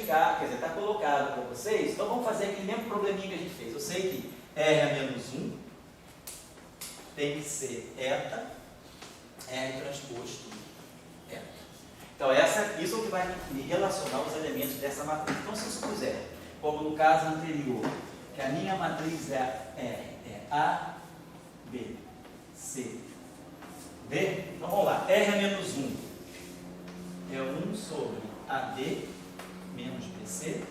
identificado, quer dizer, está colocado para vocês, então vamos fazer aquele mesmo probleminha que a gente fez. Eu sei que R a menos 1 tem que ser eta, R transposto eta. Então, isso é o que vai relacionar os elementos dessa matriz. Então, se eu supuser, como no caso anterior, que a minha matriz é R, é A, B, C, D, então vamos lá, R a menos 1 é 1 sobre AD menos BC,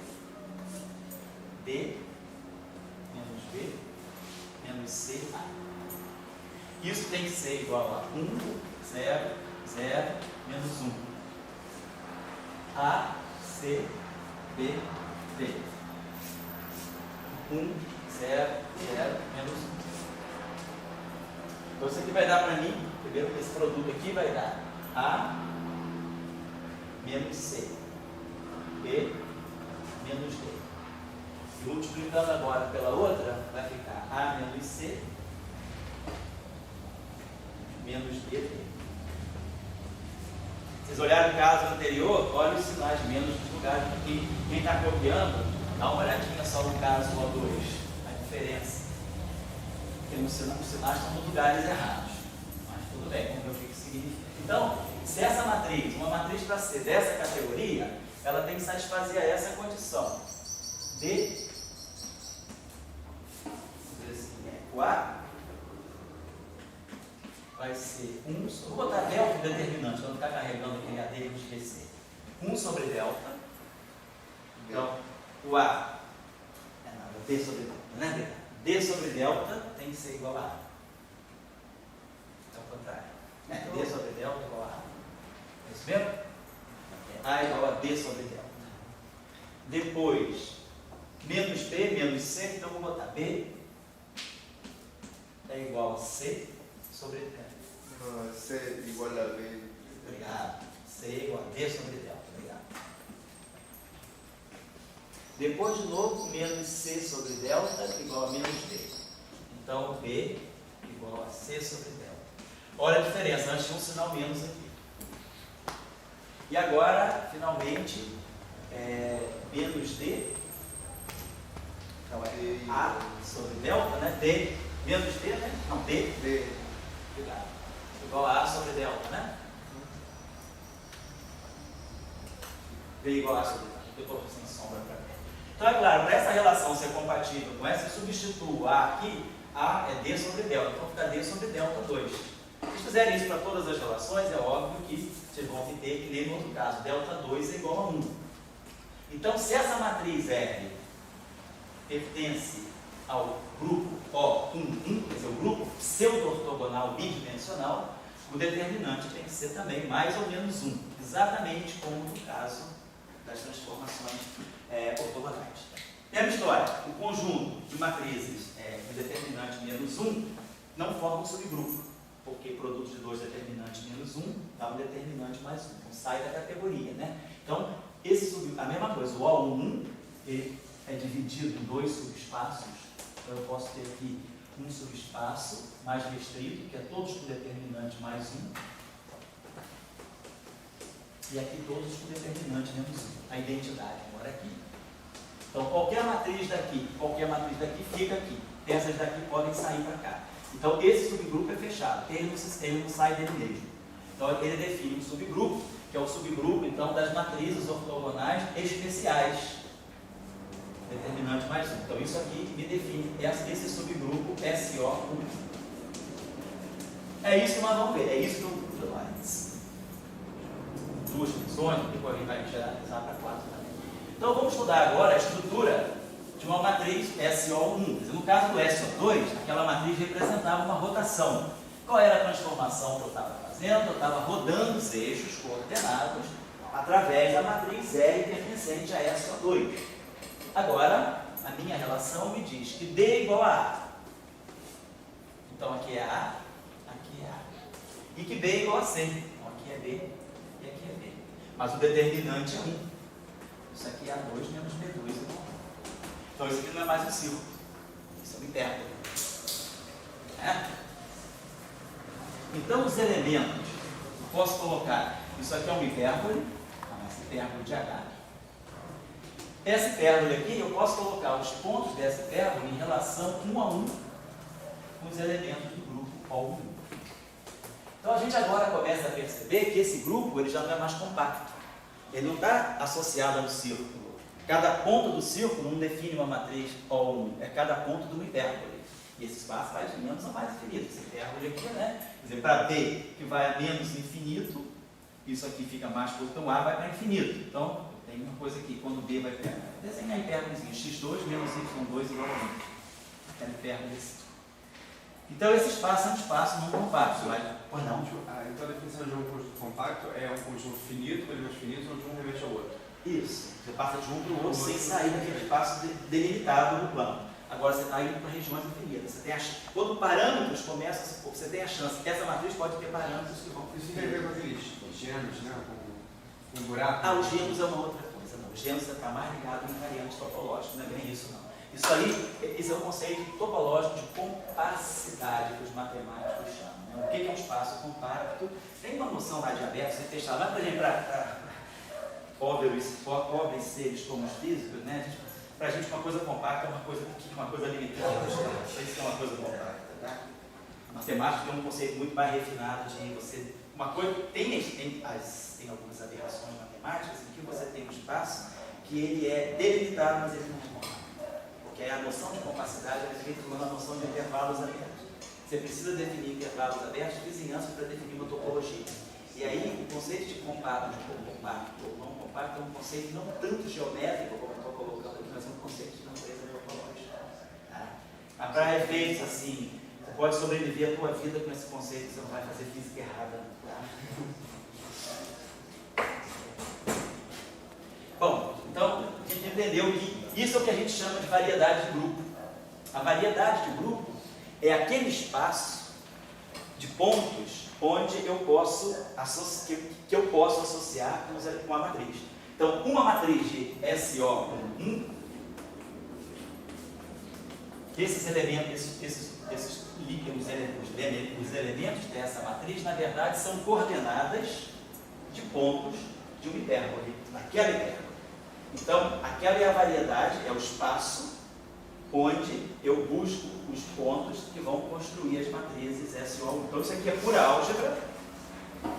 D menos B menos CA. Isso tem que ser igual a 1, 0, 0, menos 1. A, C, B, D. 1, 0, 0, menos 1. Então isso aqui vai dar para mim, primeiro esse produto aqui vai dar A menos C, B menos D. E multiplicando agora pela outra, vai ficar A menos C menos DD. Vocês olharam o caso anterior, olha os sinais menos nos lugares. Quem está copiando, dá uma olhadinha só no caso O2, a diferença. Porque os sinais estão nos lugares errados. Mas tudo bem, vamos ver o que isso significa. Então, se essa matriz, uma matriz para ser dessa categoria, ela tem que satisfazer essa condição. D, vamos dizer assim, equar, vai ser 1 sobre, vou botar delta determinante, para não ficar carregando aquele AD e não esquecer. 1 sobre delta. Então, o A é nada, D sobre delta, né? D sobre delta tem que ser igual a A. É o contrário. D sobre delta igual a A. É isso mesmo? A igual a D sobre delta. Depois, menos B, menos C, então vou botar B é igual a C sobre delta. Não, C igual a B. Obrigado. C igual a D sobre delta. Obrigado. Depois, de novo, menos C sobre delta igual a menos D. Então, B igual a C sobre delta. Olha a diferença, antes tinha um sinal menos aqui. E agora, finalmente, menos D. Então, é A sobre delta, né? D menos D, né? Não, D. D. Obrigado. Igual a A sobre delta, né? B igual a A sobre delta. Eu estou sem sombra para cá. Então, é claro, para essa relação ser compatível com essa, eu substituo A aqui, A é D sobre delta. Então, fica D sobre delta 2. Se vocês fizerem isso para todas as relações, é óbvio que vocês vão ter que ler no outro caso. Delta 2 é igual a 1. Então, se essa matriz R pertence ao grupo O11, quer dizer, o grupo pseudo-ortogonal bidimensional, o determinante tem que ser também mais ou menos 1, exatamente como no caso das transformações ortogonais. Mesma história, o conjunto de matrizes de determinante menos 1 não forma um subgrupo, porque produto de dois determinantes menos 1 dá um determinante mais 1, então sai da categoria, né? Então, a mesma coisa, o O11 ele é dividido em dois subespaços. Então, eu posso ter aqui um subespaço mais restrito, que é todos com determinante mais 1. E aqui todos com determinante menos 1. A identidade mora aqui. Então, qualquer matriz daqui fica aqui. Essas daqui podem sair para cá. Então, esse subgrupo é fechado. Ele não sai dele mesmo. Então, ele define um subgrupo, que é o subgrupo, então, das matrizes ortogonais especiais. Determinante mais 1. Então, isso aqui me define esse subgrupo SO1. É isso que nós vamos ver. É isso que eu vou antes. Duas funções, depois a gente vai generalizar para 4 também. Então, vamos estudar agora a estrutura de uma matriz SO1. No caso do SO2, aquela matriz representava uma rotação. Qual era a transformação que eu estava fazendo? Eu estava rodando os eixos coordenados através da matriz R pertencente a SO2. Agora, a minha relação me diz que D é igual a A. Então, aqui é A, aqui é A. E que B é igual a C. Então, aqui é B e aqui é B. Mas o determinante é 1. Isso aqui é A2 menos B2 igual a 1. Então, isso aqui não é mais um círculo. Isso é um hipérbole. Então, os elementos, eu posso colocar, isso aqui é um hipérbole, mas hipérbole de H. Essa hipérbole aqui, eu posso colocar os pontos dessa hipérbole em relação 1 a 1 com os elementos do grupo O1. Então a gente agora começa a perceber que esse grupo ele já não é mais compacto. Ele não está associado ao círculo. Cada ponto do círculo não define uma matriz O1, é cada ponto de uma hipérbole. E esse espaço vai de menos a mais infinito. Essa hipérbole aqui, né? Quer dizer, para B, que vai a menos infinito, isso aqui fica mais curto, então A vai para infinito. Então, tem uma coisa aqui, quando B vai para... Desenhar a hipérbolezinha, x2 menos y2 igual a 1. Aquela hipérbole. Então, esse espaço é um espaço não compacto. Mas, pois não. Então, a definição de um conjunto compacto é um conjunto finito, elementos finitos, onde um remete ao outro. Isso. Você passa de um para o outro sem sair daquele espaço delimitado no plano. Agora você está indo para regiões infinitas. Você tem quando parâmetros começam a se pôr, você tem a chance que essa matriz pode ter parâmetros que vão... Isso tem a ver com aqueles gêmeos, né? Com buraco. Os gêmeos é uma outra coisa. Não. Os gêmeos está mais ligado ao invariante topológico, não é bem isso, não. Isso aí, esse é o conceito topológico de compacidade que os matemáticos chamam. Né? O que é um espaço compacto? Tem uma noção lá de aberto, você fechar lá, por exemplo, para pobres seres como os físicos, né? Para a gente uma coisa compacta é uma coisa limitada. Não sei se é uma coisa compacta. Tá? A matemática tem um conceito muito mais refinado de você... Uma coisa, tem algumas aberrações matemáticas em que você tem um espaço que ele é delimitado, mas ele não é compacto. Porque a noção de compacidade é feita por uma noção de intervalos abertos. Você precisa definir intervalos abertos, vizinhança para definir uma topologia. E aí, o conceito de compacto ou não compacto é um conceito não tanto geométrico, como eu estou colocando aqui, mas é um conceito de natureza topológica. Tá? Para efeitos assim, você pode sobreviver a tua vida com esse conceito, você não vai fazer física errada. Tá? Bom, então, a gente entendeu que isso é o que a gente chama de variedade de grupo. A variedade de grupo é aquele espaço de pontos onde eu posso associar com a matriz. Então, uma matriz de SO1, esses elementos, os elementos dessa matriz, na verdade, são coordenadas de pontos de uma hipérbole, daquela hipérbole. Então, aquela é a variedade, é o espaço onde eu busco os pontos que vão construir as matrizes SO1. Então, isso aqui é pura álgebra,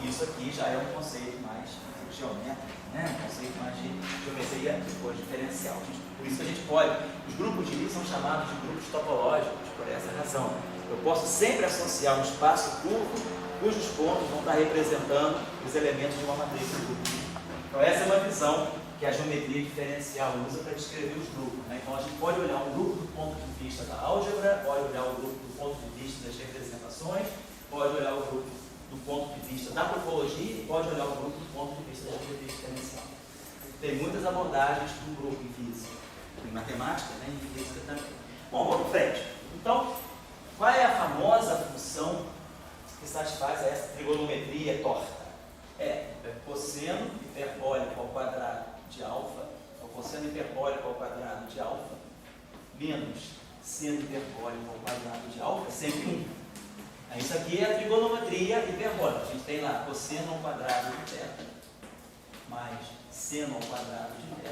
isso aqui já é um conceito mais geométrico, né? Um conceito mais de geometria depois diferencial. Por isso que a gente pode, os grupos de Lie são chamados de grupos topológicos, por essa razão. Eu posso sempre associar um espaço curvo, cujos pontos vão estar representando os elementos de uma matriz de grupo. Então, essa é uma visão que a geometria diferencial usa para descrever os grupos. Né? Então, a gente pode olhar um grupo do ponto de vista da álgebra, pode olhar o grupo do ponto de vista das representações, pode olhar o grupo do ponto de vista da topologia e pode olhar o grupo do ponto de vista da geometria diferencial. Tem muitas abordagens do grupo em física, em matemática, né? Em física também. Bom, vamos em frente. Então, qual é a famosa função que satisfaz essa trigonometria torta? É cosseno hiperbólico ao quadrado de alfa, ou cosseno hiperbólico ao quadrado de alfa, menos seno hiperbólico ao quadrado de alfa, é sempre 1. Isso aqui é a trigonometria hiperbólica. A gente tem lá cosseno ao quadrado de θ, mais seno ao quadrado de θ,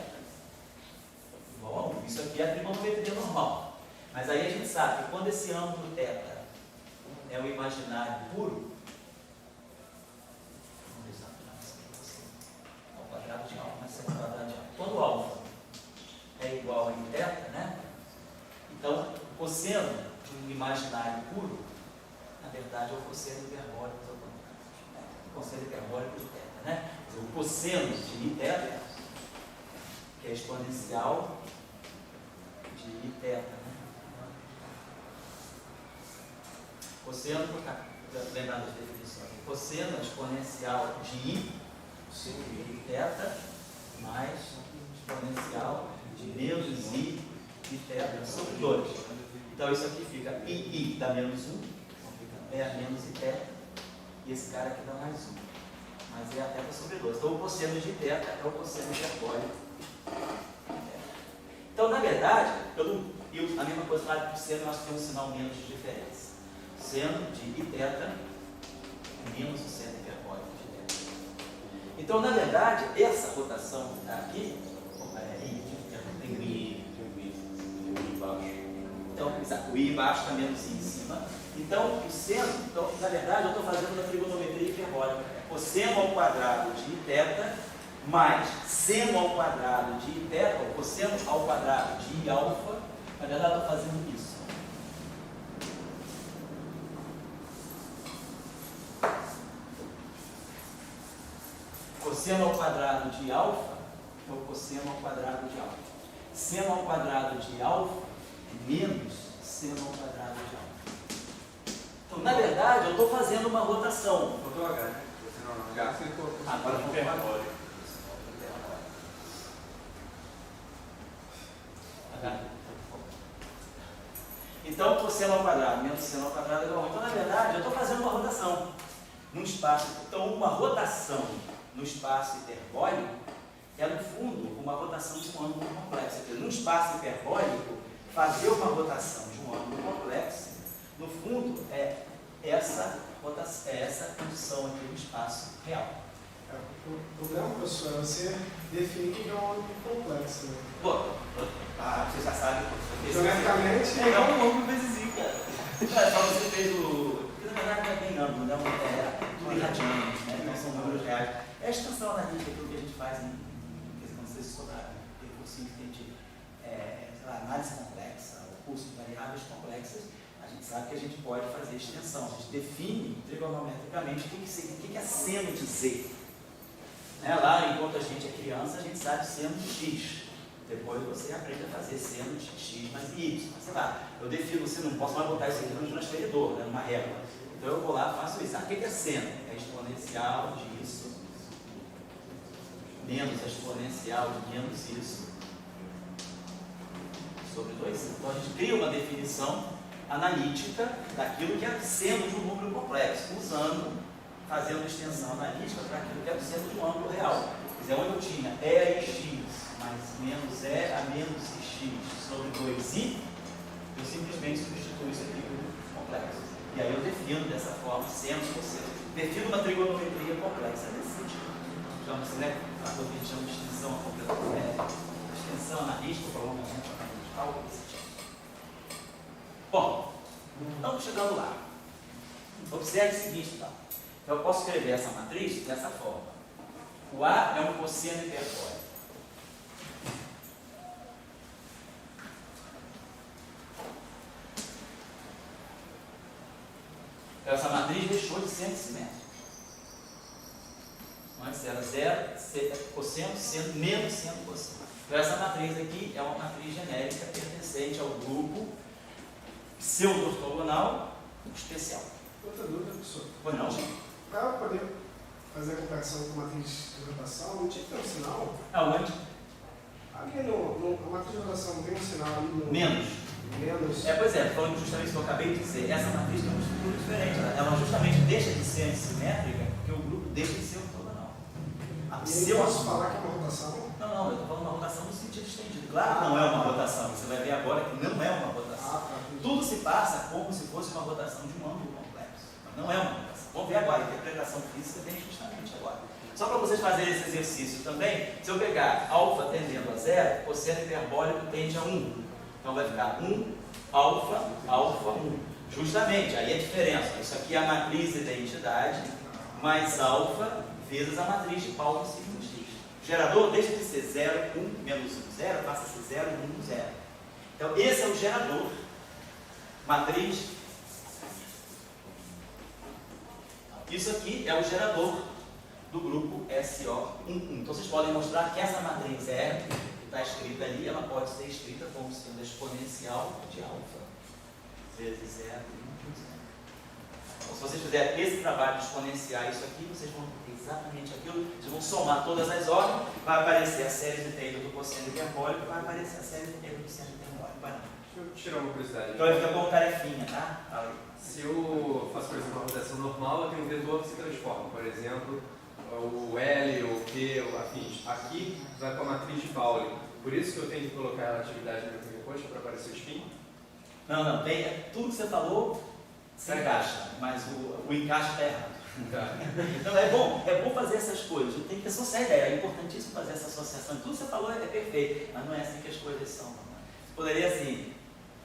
igual a 1. Isso aqui é a trigonometria normal. Mas aí a gente sabe que quando esse ângulo θ é o imaginário puro, quadrado de alfa mais seno ao quadrado de alfa. Quando o alfa é igual a θ, né? Então, o cosseno de um imaginário puro, na verdade, é o cosseno hiperbólico ao contrário. O cosseno hiperbólico de θ, né? O cosseno de θ, que é exponencial de θ, né? Cosseno, lembrando das definições, cosseno exponencial de I sobre θ mais exponencial de menos I de θ sobre 2. Então isso aqui fica I dá menos 1, então fica menos θ, e esse cara aqui dá mais 1. Mas é a θ sobre 2. Então o cosseno de θ é o cosseno hiperbólico. Então, na verdade, a mesma coisa para o seno, nós temos um sinal menos de diferença. Seno de Iθ é menos o seno hiperbólico de θ. Então, na verdade, essa rotação que está aqui, I de o I embaixo está menos I em cima. Então, o seno, então, na verdade, eu estou fazendo uma trigonometria hiperbólica. Cosseno ao quadrado de Iθ mais seno ao quadrado de Iθ, ou cosseno ao quadrado de Iα. Na verdade, eu estou fazendo isso. Cosseno ao quadrado de alfa é o cosseno ao quadrado de alfa. Seno ao quadrado de alfa é menos seno ao quadrado de alfa. Então, na verdade, eu estou fazendo uma rotação. Botou H, né? Você não H, você ficou. Agora vou pegar. Então, cosseno ao quadrado menos seno ao quadrado é igual a 1. Então, na verdade, eu estou fazendo uma rotação num espaço. Então, uma rotação no espaço hiperbólico é, no fundo, uma rotação de um ângulo complexo. Num espaço hiperbólico, fazer uma rotação de um ângulo complexo, no fundo, é essa rotação, é essa condição aqui no espaço real. O problema, professor, é você definir que é um ângulo complexo. Né? Pô, você já sabe. Geometricamente, É um ângulo vezes I, cara. É só você fez o. Porque na verdade não é bem ângulo, né? É tudo irradiante, né? Então são números reais. É a extensão analítica, aquilo que a gente faz em questão de vocês estudarem. Tem cursinho que tem de sei lá, análise complexa, ou curso de variáveis complexas. A gente sabe que a gente pode fazer extensão. A gente define trigonometricamente o que é seno de Z. Lá, enquanto a gente é criança, a gente sabe seno de X. Depois você aprende a fazer seno de X mais Y. Sei lá, eu defino, você não posso mais botar isso aqui no transferidor, né, numa régua. Então eu vou lá e faço isso. O que é seno? É exponencial disso menos a exponencial de menos isso sobre 2. Então a gente cria uma definição analítica daquilo que é seno de um número complexo, fazendo extensão analítica para aquilo que é o seno de um ângulo real. Quer dizer, onde eu tinha E a x mais menos E a menos x sobre 2i, eu simplesmente substituo isso aqui por complexo. E aí eu defino dessa forma seno por seno. Defino uma trigonometria complexa nesse sentido. Chama-se, né? A coisa que a gente chama de extensão analítica, prolongamento analítico, algo desse tipo. Bom, estamos chegando lá. Observe o seguinte, então. Eu posso escrever essa matriz dessa forma. O A é um cosseno hiperbólico. Então, essa matriz deixou de ser antissimétrica. Antes era zero, cosseno, seno, menos seno, cosseno. Então, essa matriz aqui é uma matriz genérica pertencente ao grupo pseudo-ortogonal especial. Outra dúvida, professor. Pois não? Para poder fazer a comparação com a matriz de rotação, não tinha que ter um sinal? Aonde? Ali a matriz de rotação não tem um sinal ali no... Menos. Menos. Pois é, falando justamente o que eu acabei de dizer, essa matriz tem uma estrutura diferente. Ela justamente deixa de ser simétrica porque o grupo deixa de ser ortogonal. E eu posso falar que é uma rotação? Não, eu estou falando uma rotação no sentido estendido. Claro que não é uma rotação, você vai ver agora que não é uma rotação. Tudo se passa como se fosse uma rotação de um ângulo complexo, mas não é uma rotação. Vamos ver agora, a interpretação física vem justamente agora. Só para vocês fazerem esse exercício também, se eu pegar alfa tendendo a 0, o cosseno hiperbólico tende a 1. Então vai ficar 1, alfa, alfa, 1. Justamente, aí a diferença. Isso aqui é a matriz de identidade, mais alfa vezes a matriz de Paulo signo X. O gerador deixa de ser 0, 1, menos 1, 0, passa a ser 0, 1, 0. Então esse é o gerador. Matriz. Isso aqui é o gerador do grupo SO11. Então vocês podem mostrar que essa matriz R, que está escrita ali, ela pode ser escrita como sendo exponencial de alfa vezes 0, 1, 0. Então, se vocês fizerem esse trabalho de exponenciar isso aqui, vocês vão ter exatamente aquilo, vocês vão somar todas as ordens, vai aparecer a série de Taylor do cosseno hiperbólico, vai aparecer a série de Taylor do seno hiperbólico. Deixa eu tirar uma curiosidade. Então ele fica como tarefinha, tá? Se eu faço, por exemplo, uma rotação normal, eu tenho um vetor que se transforma. Por exemplo, o L, o Q, o afins. Aqui vai para a matriz de Pauli. Por isso que eu tenho que colocar a atividade na minha coxa para aparecer o spin? Não, tudo que você falou se encaixa, mas o encaixe está errado. Tá. Então é bom fazer essas coisas, tem que associar a ideia, é importantíssimo fazer essa associação. Tudo que você falou é perfeito, mas não é assim que as coisas são. Você poderia assim,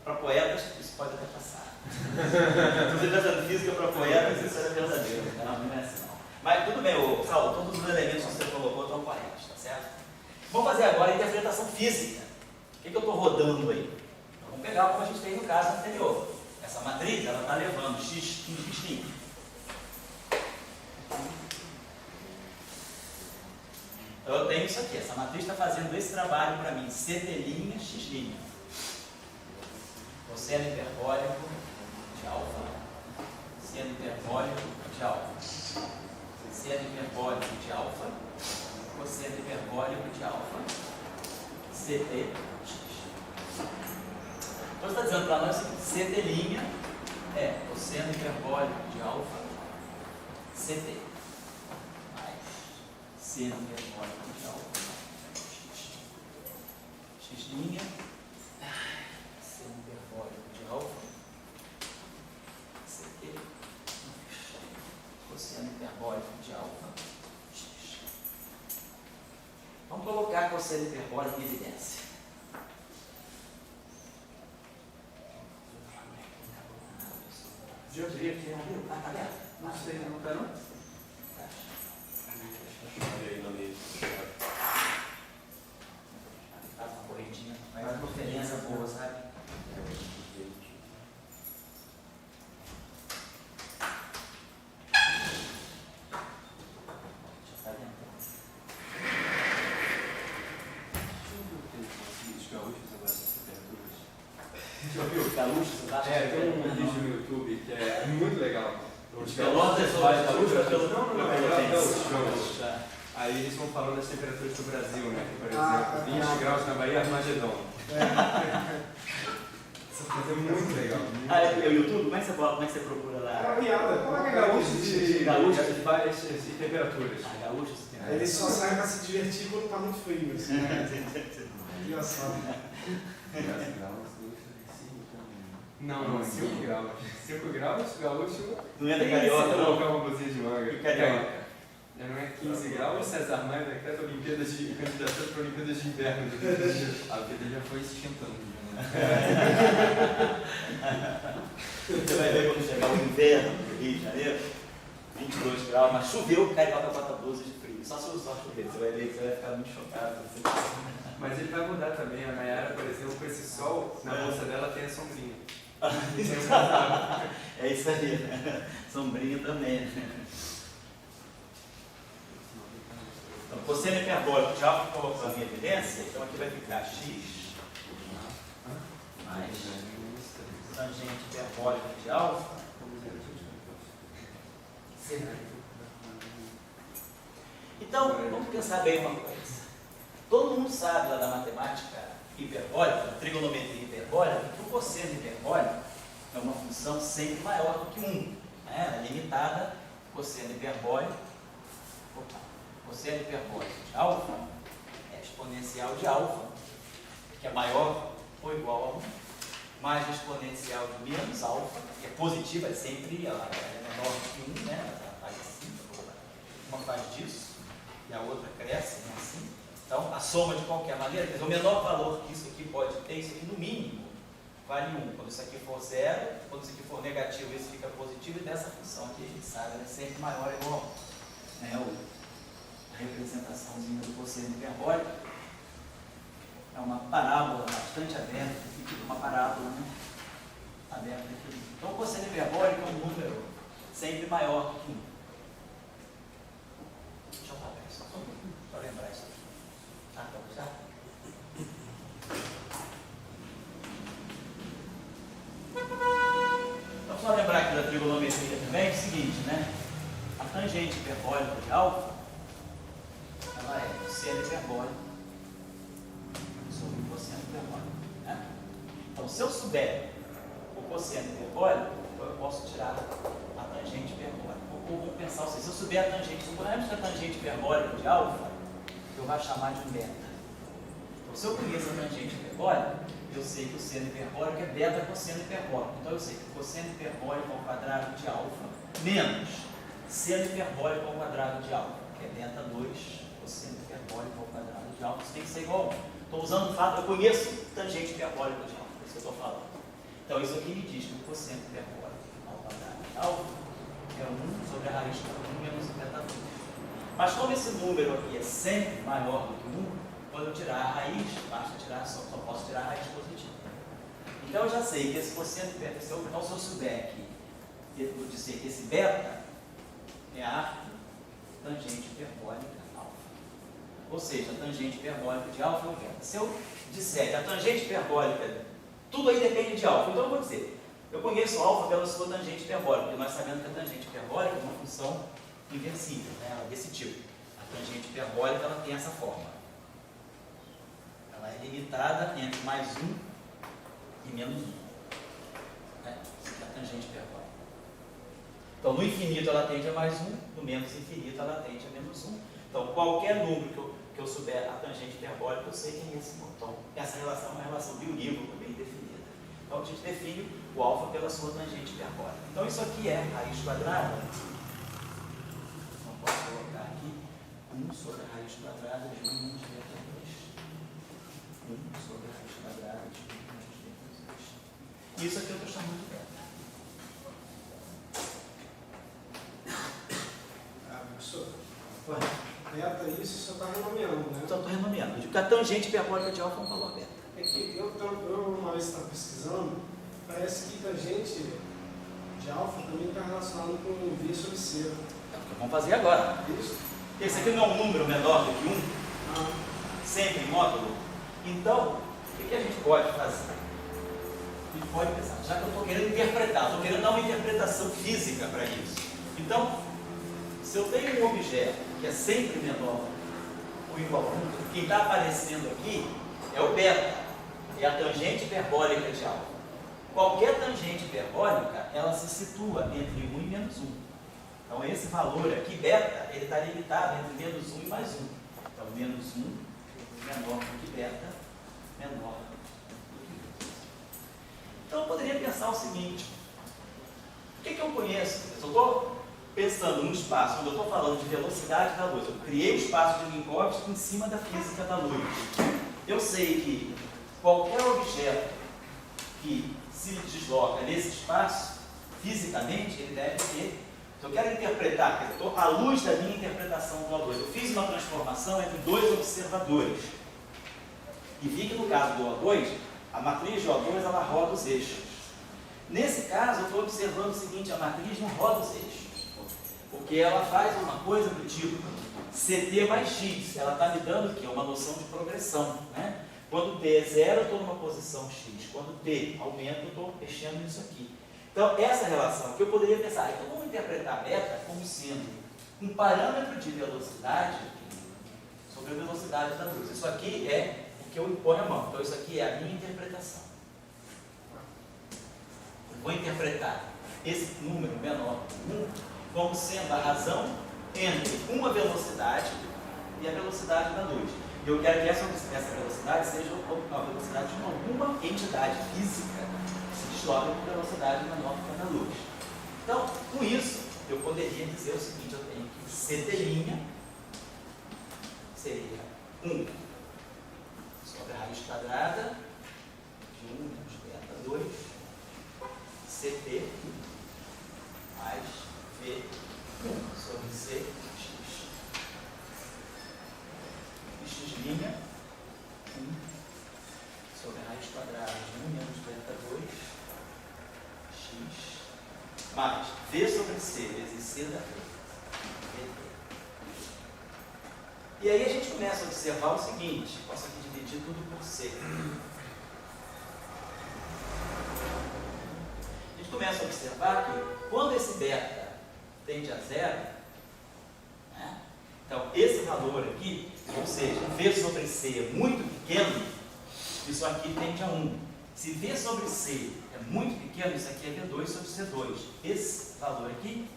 Para poetas, isso pode até passar. Se você está fazendo física para poetas, isso é verdadeiro. Não é assim, não. Mas tudo bem, Saulo, todos os elementos que você colocou estão corretos, tá certo? Vamos fazer agora a interpretação física. O que eu estou rodando aí? Vamos pegar como a gente fez no caso anterior. Essa matriz, ela está levando x em x'. Então eu tenho isso aqui, essa matriz está fazendo esse trabalho para mim, CT', x'. Cosseno hiperbólico de alfa, seno hiperbólico de alfa, seno hiperbólico de alfa, cosseno hiperbólico de alfa, CT'. Então está dizendo para nós que CT' é cosseno hiperbólico de alfa, CT, mais seno hiperbólico de alfa, x', seno hiperbólico de alfa, CT, cosseno hiperbólico de alfa, x. Vamos colocar cosseno hiperbólico em evidência. Geometria que abriu? Ah, tá vendo? Não sei, não tá não? Faz uma correntinha, faz uma diferença boa, sabe? Já tá dentro. Já viu? Gaúchos, Tem um vídeo no YouTube que é muito legal. Os Pelotas são mais gaúchos? Não, é aí eles vão falando das temperaturas do Brasil, né? Por exemplo, 20 graus na Bahia, Armagedon. Essa coisa é muito legal. É o YouTube? Como é que você procura lá? Coloca gaúchos de várias temperaturas. Gaúchos. Ele só sai pra se divertir quando tá muito frio. Assim, engraçado. Não, 5 graus. 5 graus, gaúcho. Não é da carioca, não? Colocar uma blusinha de manga. Carioca. Não é 15 graus, César Maia decreta Olimpíadas de candidatura para Olimpíadas de Inverno. A vida já foi esquentando. Você vai ver quando chegar o inverno do Rio de Janeiro, 22 graus, mas choveu, cai para 4 blusas de frio. Só chover, você vai ver que você vai ficar muito chocado. Mas ele vai mudar também. A Nayara, por exemplo, com esse sol, na bolsa dela tem a sombrinha. É isso aí, né? Sombrinha também. Então, cosseno hiperbólico de alfa colocando em evidência, então aqui vai ficar x mais tangente hiperbólica de alfa. Então, vamos pensar bem uma coisa. Todo mundo sabe lá da matemática hiperbólica, da trigonometria hiperbólica, que o cosseno hiperbólico é uma função sempre maior do que 1. Né? Ela é limitada, cosseno hiperbólico de alfa é exponencial de alfa, que é maior ou igual a 1, mais a exponencial de menos alfa, que é positiva, é sempre ela é menor do que 1, né? Ela faz assim, uma faz disso e a outra cresce, né? Assim. Então, a soma de qualquer maneira, quer dizer, o menor valor que isso aqui pode ter, isso aqui no mínimo, vale 1. Quando isso aqui for 0, quando isso aqui for negativo, isso fica positivo, e dessa função aqui, a gente sabe, ela é sempre maior ou igual a 1. Né? A representaçãozinha do cosseno hiperbólico é uma parábola bastante aberta, uma parábola, né? Aberta aqui. Então, o cosseno hiperbólico é um número sempre maior do que 1. Deixa eu apagar isso só para lembrar isso aqui. Ah, vamos lá. Então, só lembrar aqui da trigonometria também, é o seguinte, né? A tangente hiperbólica de alfa, ela é cosseno hiperbólico sobre o cosseno hiperbólico. Né? Então, se eu souber o cosseno hiperbólico, eu posso tirar a tangente hiperbólica. Ou vou pensar, se eu souber a tangente, suponhamos que a tangente hiperbólica de alfa, eu vou chamar de um beta. Então, se eu conheço a tangente hiperbólica, eu sei que o seno hiperbólico é beta cosseno hiperbólico. Então, eu sei que o cosseno hiperbólico ao quadrado de alfa menos seno hiperbólico ao quadrado de alfa, que é beta 2 cosseno hiperbólico ao quadrado de alfa. Isso tem que ser igual a 1. Estou usando o fato, eu conheço tangente hiperbólica de alfa, é isso que eu estou falando. Então isso aqui me diz que o quociente hiperbólico ao quadrado de alfa é 1 sobre a raiz de 1 menos o beta 2. Mas como esse número aqui é sempre maior do que 1, quando eu tirar a raiz, basta tirar só posso tirar a raiz positiva. Então eu já sei que esse quociente beta, então se eu souber que eu vou dizer que esse beta é a tangente hiperbólica alfa. Ou seja, a tangente hiperbólica de alfa é o beta. Se eu disser que a tangente hiperbólica, tudo aí depende de alfa, então eu vou dizer, eu conheço alfa pela sua tangente hiperbólica, porque nós sabemos que a tangente hiperbólica é uma função inversível, né? Ela é desse tipo. A tangente hiperbólica ela tem essa forma. Ela é limitada entre mais 1 e menos 1. Né? Isso aqui é a tangente hiperbólica. Então, no infinito ela tende a mais 1, no menos infinito ela tende a menos 1. Então, qualquer número que eu souber a tangente hiperbólica, eu sei que é esse número. Então, essa relação é uma relação biunívoca, bem definida. Então, a gente define o alfa pela sua tangente hiperbólica. Então, isso aqui é raiz quadrada. Então, posso colocar aqui 1 sobre a raiz quadrada de 1 menos beta 2. 1 sobre a raiz quadrada de 1 menos beta 2. Isso aqui eu estou chamando de beta. Professor, Ué? beta, isso você está renomeando, né? Então, estou renomeando. Eu digo que a tangente hiperbólica de alfa é um valor beta. É que eu uma vez estava pesquisando, parece que tangente de alfa também está relacionado com V sobre C. É o que vamos fazer agora. Isso? Esse aqui não é um número menor do que 1, Ah, sempre em módulo. Então, o que a gente pode fazer? A gente pode pensar, já que eu estou querendo interpretar, estou querendo dar uma interpretação física para isso. Então, se eu tenho um objeto que é sempre menor ou igual a 1, quem está aparecendo aqui é o beta, é a tangente hiperbólica de alfa. Qualquer tangente hiperbólica, ela se situa entre 1 e menos 1. Então, esse valor aqui, beta, ele está limitado entre menos 1 e mais 1. Então, menos 1 menor do que beta, menor do que 2. Então, eu poderia pensar o seguinte: o que eu conheço? Eu estou pensando num espaço onde eu estou falando de velocidade da luz. Eu criei o espaço de Minkowski em cima da física da luz. Eu sei que qualquer objeto que se desloca nesse espaço, fisicamente, ele deve ter. Se eu quero interpretar, quer dizer, à luz da minha interpretação do O2, eu fiz uma transformação entre dois observadores. E vi que no caso do O2, a matriz de O2 ela roda os eixos. Nesse caso, eu estou observando o seguinte: a matriz não roda os eixos. Porque ela faz uma coisa do tipo CT mais X. Ela está me dando aqui uma noção de progressão. Né? Quando T é 0, eu estou numa posição X. Quando T aumenta, eu estou mexendo nisso aqui. Então, essa relação que eu poderia pensar, então vamos interpretar beta como sendo um parâmetro de velocidade sobre a velocidade da luz. Isso aqui é o que eu imponho a mão. Então, isso aqui é a minha interpretação. Eu vou interpretar esse número menor, 1, como sendo a razão entre uma velocidade e a velocidade da luz. Eu quero que essa velocidade seja a velocidade de alguma entidade física que se desloca com velocidade menor que a da luz. Então, com isso, eu poderia dizer o seguinte: eu tenho que CT' seria 1 sobre a raiz quadrada de 1 menos beta 2, CT mais V sobre C, X. E X', 1 sobre a raiz quadrada de 1 menos beta 2, X, mais V sobre C vezes C da V, VT. E aí a gente começa a observar o seguinte: posso aqui dividir tudo por C. A gente começa a observar que quando esse beta tende a 0, né? Então esse valor aqui, ou seja, V sobre C é muito pequeno, isso aqui tende a 1. Se V sobre C é muito pequeno, isso aqui é V2 sobre C2. Esse valor aqui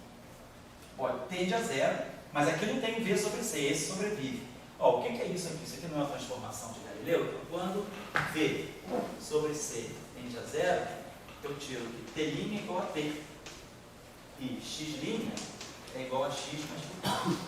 tende a 0, mas aqui não tem V sobre C, esse sobrevive. Ó, o que é isso aqui? Isso aqui não é uma transformação de Galileu? Então, quando V sobre C tende a 0, eu tiro que T' é igual a T. E X' é igual a X multiplicado.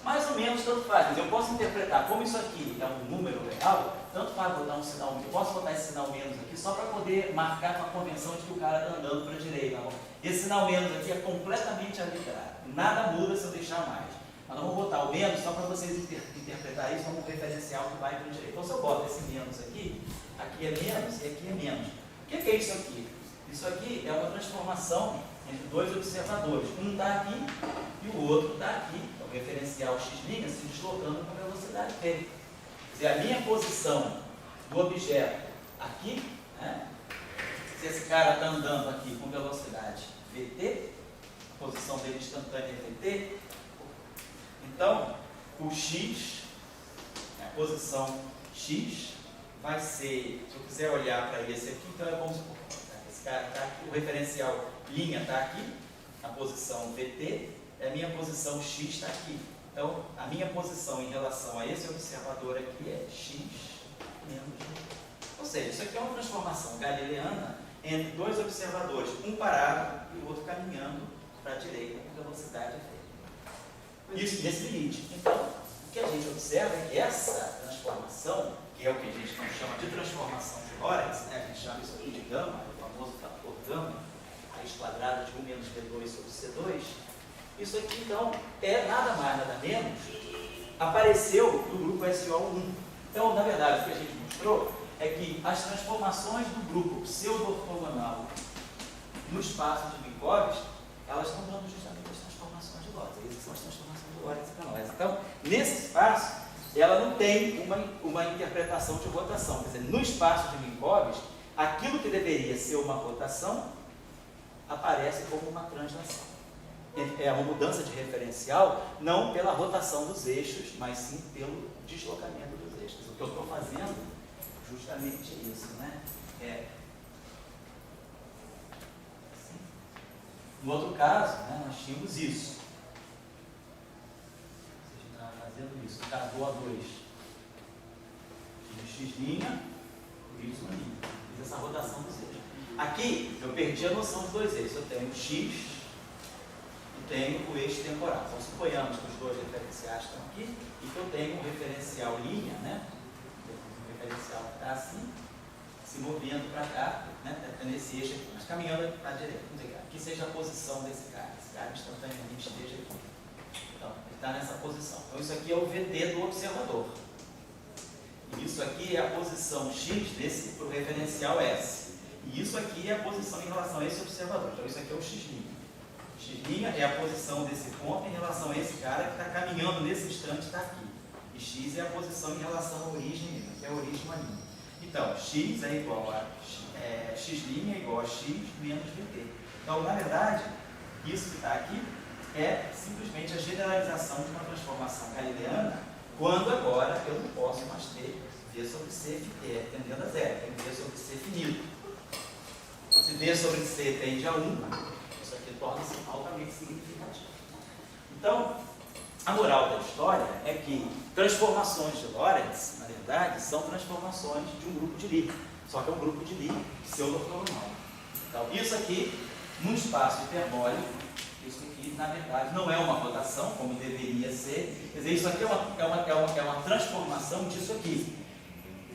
Mais ou menos tanto faz. Eu posso interpretar como isso aqui é um número real, tanto faz botar um sinal, eu posso botar esse sinal menos aqui só para poder marcar com a convenção de que o cara está andando para a direita. Esse sinal menos aqui é completamente arbitrário, nada muda se eu deixar mais. Mas não vou botar o menos só para vocês interpretarem isso como um referencial que vai para a direita. Então se eu boto esse menos aqui é menos e aqui é menos. O que é isso aqui? Isso aqui é uma transformação entre dois observadores. Um está aqui e o outro está aqui. Então, o referencial x' se deslocando com a velocidade v. Quer dizer, a minha posição do objeto aqui, né? Se esse cara está andando aqui com velocidade vt, a posição dele instantânea é vt, então o x, a posição x, vai ser, se eu quiser olhar para esse aqui, então é como se esse cara está aqui, o referencial linha está aqui, na posição vt, e a minha posição x está aqui. Então, a minha posição em relação a esse observador aqui é x menos v. Ou seja, isso aqui é uma transformação galileana entre dois observadores, um parado e o outro caminhando para a direita com velocidade v. Isso nesse limite. Então, o que a gente observa é que essa transformação, que é o que a gente não chama de transformação de Lorentz, né? A gente chama isso aqui de gama, o famoso fator gama, raiz quadrada de 1 menos v2 sobre c2, isso aqui então é nada mais, nada menos, apareceu do grupo SO1. Então, na verdade, o que a gente mostrou é que as transformações do grupo pseudo-ortogonal no espaço de Minkowski, elas estão dando justamente as transformações de Lorentz. Essas são as transformações de Lorentz para nós. Então, nesse espaço, ela não tem uma interpretação de rotação. Quer dizer, no espaço de Minkowski, aquilo que deveria ser uma rotação aparece como uma translação. É uma mudança de referencial, não pela rotação dos eixos, mas sim pelo deslocamento dos eixos. O que eu estou fazendo justamente é isso, né? No outro caso, né, nós tínhamos isso. A gente estava fazendo isso. No caso do O2, x', por y'. Fiz essa rotação dos eixos. Aqui, eu perdi a noção dos dois eixos. Eu tenho x e tenho o eixo temporal. Então, suponhamos que os dois referenciais estão aqui e que eu tenho um referencial linha, né? Um referencial que está assim, se movendo para cá, né? Nesse eixo aqui, mas caminhando para a direita. Vamos dizer que seja a posição desse cara. Esse cara instantaneamente esteja aqui. Então, ele está nessa posição. Então, isso aqui é o VT do observador. E isso aqui é a posição x para o referencial S. E isso aqui é a posição em relação a esse observador. Então, isso aqui é o x'. X' é a posição desse ponto em relação a esse cara que está caminhando nesse instante, está aqui. E x é a posição em relação à origem, que é a origem uma linha. Então, x é igual a x' é igual a x menos vt. Então, na verdade, isso que está aqui é simplesmente a generalização de uma transformação galileana, quando agora eu não posso mais ter v sobre c tendendo a zero, tem v sobre c finito. Se v sobre c tende a 1, isso aqui torna-se altamente significativo. Então, a moral da história é que transformações de Lorentz, na verdade, são transformações de um grupo de Lie, só que é um grupo de Lie pseudo-ortogonal. Então, isso aqui, num espaço hiperbólico, isso aqui, na verdade, não é uma rotação, como deveria ser. Quer dizer, isso aqui é uma transformação disso aqui.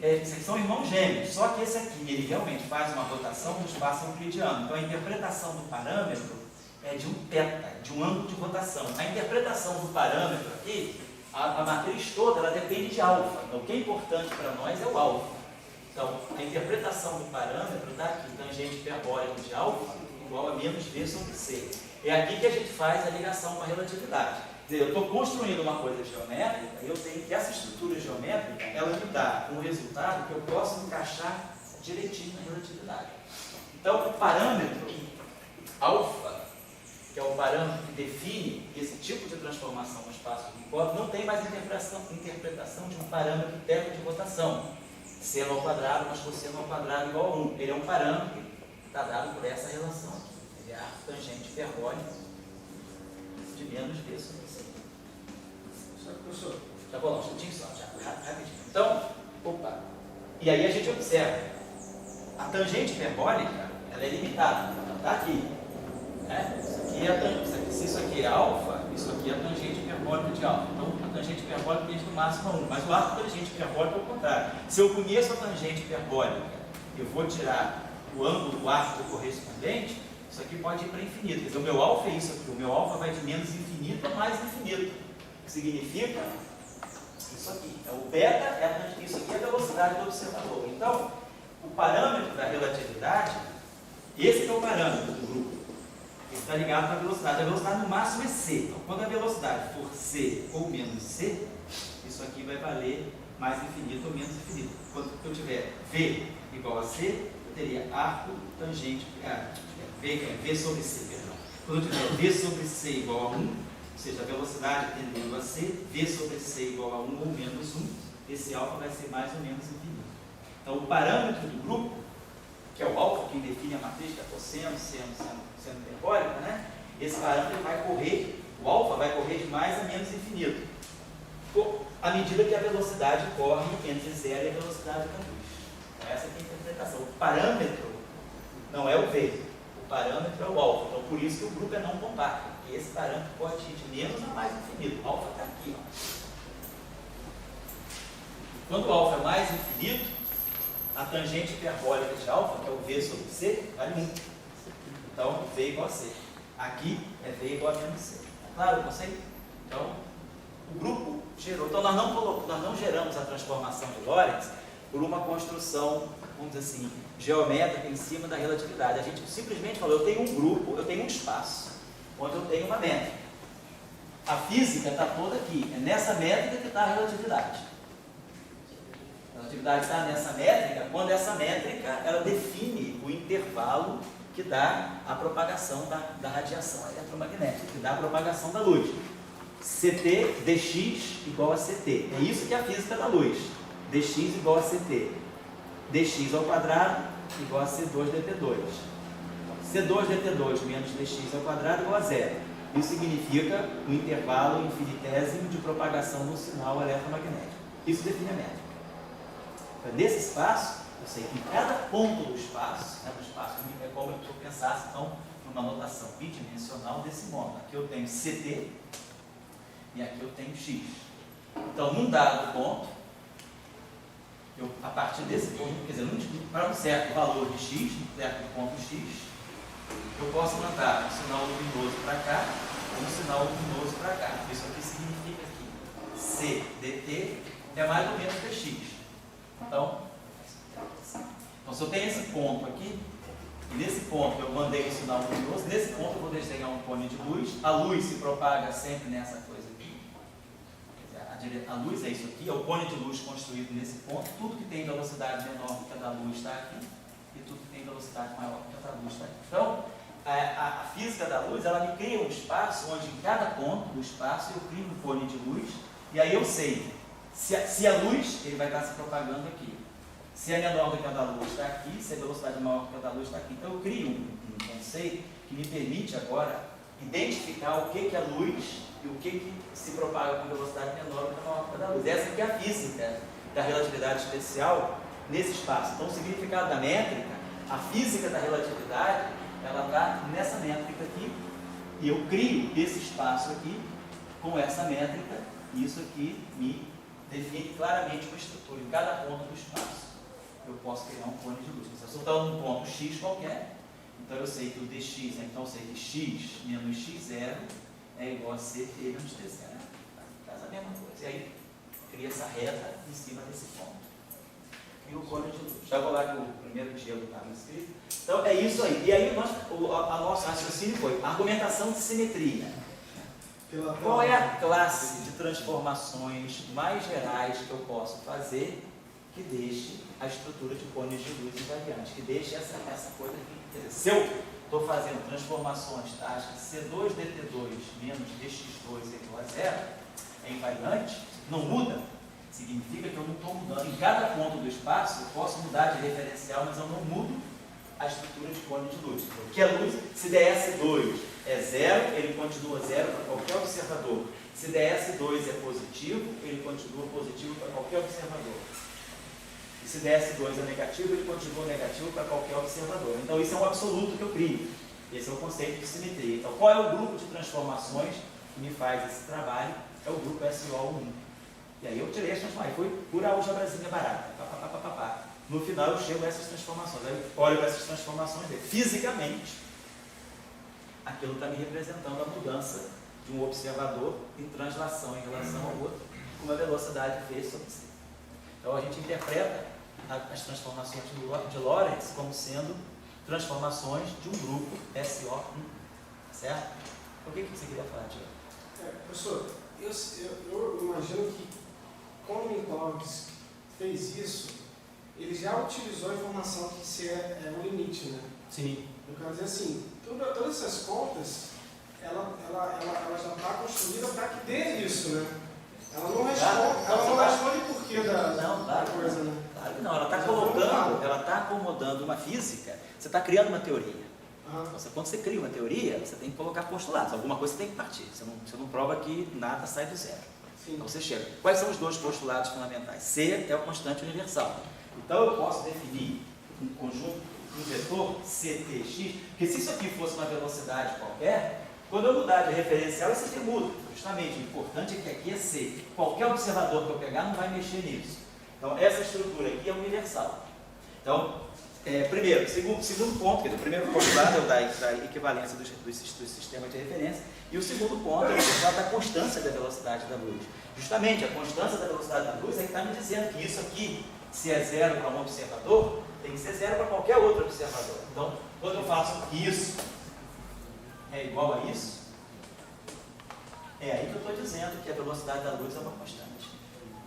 Esses aqui são irmãos gêmeos, só que esse aqui, ele realmente faz uma rotação no espaço euclidiano. Então, a interpretação do parâmetro é de um θ, de um ângulo de rotação. A interpretação do parâmetro aqui, a matriz toda, ela depende de alfa. Então, o que é importante para nós é o alfa. Então, a interpretação do parâmetro está aqui, tangente hiperbólico de alfa igual a menos v sobre c. É aqui que a gente faz a ligação com a relatividade. Quer dizer, eu estou construindo uma coisa geométrica e eu tenho que essa estrutura geométrica, ela me dá um resultado que eu posso encaixar direitinho na relatividade. Então, o parâmetro alfa, que é o parâmetro que define esse tipo de transformação no espaço de Minkowski, não tem mais interpretação de um parâmetro interno de rotação. Seno ao quadrado mais cosseno ao quadrado igual a 1. Ele é um parâmetro que está dado por essa relação aqui. Ele é a tangente hiperbólica de menos v sobre c. Professor, Tá bom, um instantinho só, já, rapidinho. Então, e aí a gente observa, a tangente hiperbólica, ela é limitada, ela está aqui. Né? Se isso aqui é alfa, isso aqui é a tangente hiperbólica de alfa. Então, a tangente hiperbólica tende no máximo a 1, mas o arco tangente hiperbólico é o contrário. Se eu conheço a tangente hiperbólica, eu vou tirar o ângulo do arco correspondente, isso aqui pode ir para infinito. Quer dizer, o meu alfa é isso aqui, o meu alfa vai de menos infinito a mais infinito, o que significa isso aqui. Então, o beta, isso aqui é a velocidade do observador. Então, o parâmetro da relatividade, esse é o parâmetro do grupo. Ele está ligado com a velocidade. A velocidade no máximo é c. Então, quando a velocidade for c ou menos c, isso aqui vai valer mais infinito ou menos infinito. Quando eu tiver v igual a c, eu teria arco tangente, v sobre c, perdão. Quando eu tiver v sobre c igual a 1, ou seja, a velocidade tendendo a c, v sobre c igual a 1 ou menos 1, esse alfa vai ser mais ou menos infinito. Então, o parâmetro do grupo, que é o alfa, que define a matriz, que é cosseno, seno hiperbólica, né? Esse parâmetro vai correr, o alfa vai correr de mais a menos infinito, à medida que a velocidade corre entre zero e a velocidade da luz. Então, essa é a interpretação. O parâmetro não é o v, o parâmetro é o alfa. Então, por isso que o grupo é não compacto, porque esse parâmetro pode ir de menos a mais infinito. O alfa está aqui, ó. Quando o alfa é mais infinito, a tangente hiperbólica de alfa, que é o v sobre c, vale 1. Então, v igual a c. Aqui é v igual a menos c. Tá claro o conceito? Então, o grupo gerou. Então, nós não geramos a transformação de Lorentz por uma construção, vamos dizer assim, geométrica em cima da relatividade. A gente simplesmente falou, eu tenho um grupo, eu tenho um espaço, onde eu tenho uma métrica. A física está toda aqui. É nessa métrica que está a relatividade. A relatividade está nessa métrica, quando essa métrica ela define o intervalo que dá a propagação da radiação eletromagnética, que dá a propagação da luz. CT dx igual a CT. É isso que é a física da luz. Dx igual a CT. Dx ao quadrado igual a C2 dt2. C2 dt2 menos dx ao quadrado igual a zero. Isso significa um intervalo infinitésimo de propagação do sinal eletromagnético. Isso define a métrica. Então, nesse espaço, eu sei que em cada ponto do espaço é como se eu pensasse, então, numa notação bidimensional desse modo. Aqui eu tenho CT e aqui eu tenho X. Então, num dado ponto, a partir desse ponto, quer dizer, para um certo valor de X, um certo ponto X, eu posso mandar um sinal luminoso para cá ou um sinal luminoso para cá. Isso aqui significa que C dt é mais ou menos dx. Então, se eu tenho esse ponto aqui, e nesse ponto eu mandei um sinal luminoso, nesse ponto eu vou desenhar um cone de luz, a luz se propaga sempre nessa coisa aqui. A luz é isso aqui, é o cone de luz construído nesse ponto, tudo que tem velocidade menor que a da luz está aqui, e tudo que tem velocidade maior que a da luz está aqui. Então, a física da luz, ela me cria um espaço onde em cada ponto do espaço eu crio um cone de luz, e aí eu sei, se a luz, ele vai estar se propagando aqui. Se é menor do que a da luz está aqui, se a velocidade é maior do que a da luz está aqui. Então eu crio um conceito que me permite agora identificar o que é luz e o que se propaga com velocidade menor do que a maior que a da luz. Essa aqui é a física da relatividade especial nesse espaço. Então o significado da métrica, a física da relatividade, ela está nessa métrica aqui, e eu crio esse espaço aqui com essa métrica, e isso aqui me define claramente uma estrutura. Em cada ponto do espaço eu posso criar um cone de luz. Se eu estou num ponto x qualquer, então eu sei que o dx, então eu sei que x menos x0 é igual a ct menos t0. Faz a mesma coisa. E aí cria essa reta em cima desse ponto. E o cone de luz. Já vou lá que o primeiro diálogo estava escrito. Então é isso aí. E aí a nosso raciocínio foi argumentação de simetria. Qual é a classe de transformações mais gerais que eu posso fazer que deixe a estrutura de cones de luz invariante, que deixe essa coisa aqui? Quer dizer, se eu estou fazendo transformações táticas C2 dt2 menos dx2 igual a zero, é invariante, não muda, significa que eu não estou mudando. Em cada ponto do espaço eu posso mudar de referencial, mas eu não mudo a estrutura de cone de luz. Porque a luz, se ds2 é zero, ele continua zero para qualquer observador. Se ds2 é positivo, ele continua positivo para qualquer observador. E se ds2 é negativo, ele continua negativo para qualquer observador. Então isso é um absoluto que eu crio. Esse é o conceito de simetria. Então qual é o grupo de transformações que me faz esse trabalho é o grupo SO1. E aí eu tirei as transformações, foi pura álgebrazinha barata. No final eu chego a essas transformações. Aí eu olho para essas transformações e fisicamente aquilo está me representando a mudança de um observador em translação em relação ao outro, com uma velocidade v sobre c. Então a gente interpreta as transformações de Lorentz como sendo transformações de um grupo SO1. Certo? O que você queria falar, Tiago? Professor, eu imagino que quando o Minkowski fez isso, ele já utilizou a informação que C é o limite, né? Sim. Eu quero dizer assim, todas essas contas, ela já está construída para que dê isso, né? Ela não responde o porquê da coisa, né? Claro que não, ela está acomodando uma física, você está criando uma teoria. Quando você cria uma teoria, você tem que colocar postulados, alguma coisa você tem que partir, você não prova que nada sai do zero. Sim. Então você chega. Quais são os dois postulados fundamentais? C é o constante universal. Então eu posso definir um conjunto, um vetor CTX, porque se isso aqui fosse uma velocidade qualquer, quando eu mudar de referencial, esse aqui muda. Justamente, o importante é que aqui é C. Qualquer observador que eu pegar não vai mexer nisso. Então essa estrutura aqui é universal. Então, primeiro, segundo ponto, o primeiro postulado é o da equivalência dos sistemas de referência, e o segundo ponto é o postulado da constância da velocidade da luz. Justamente, a constância da velocidade da luz é que está me dizendo que isso aqui, se é zero para um observador, tem que ser zero para qualquer outro observador. Então, quando eu faço isso é igual a isso, é aí que eu estou dizendo que a velocidade da luz é uma constante.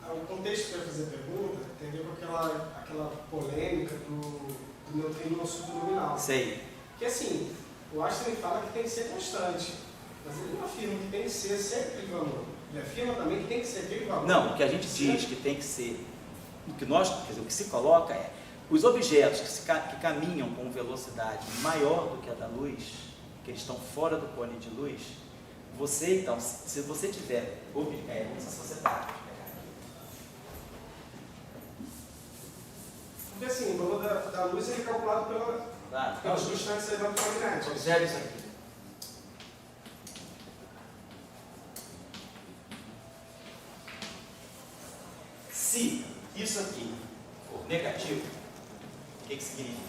O contexto que eu ia fazer a pergunta tem a ver com aquela polêmica do neutrino subluminal. Sei. Que assim, o Einstein fala que tem que ser constante, mas ele não afirma que tem que ser sempre aquele valor. Ele afirma também que tem que ser aquele valor. Não, o que a gente diz que tem que ser, o que se coloca é, os objetos que caminham com velocidade maior do que a da luz, que eles estão fora do cone de luz, você então, se você tiver, se você está... Porque assim, o valor da luz é calculado pelas constantes eletromagnéticas. Observe isso aqui. Se isso aqui for negativo, o que significa?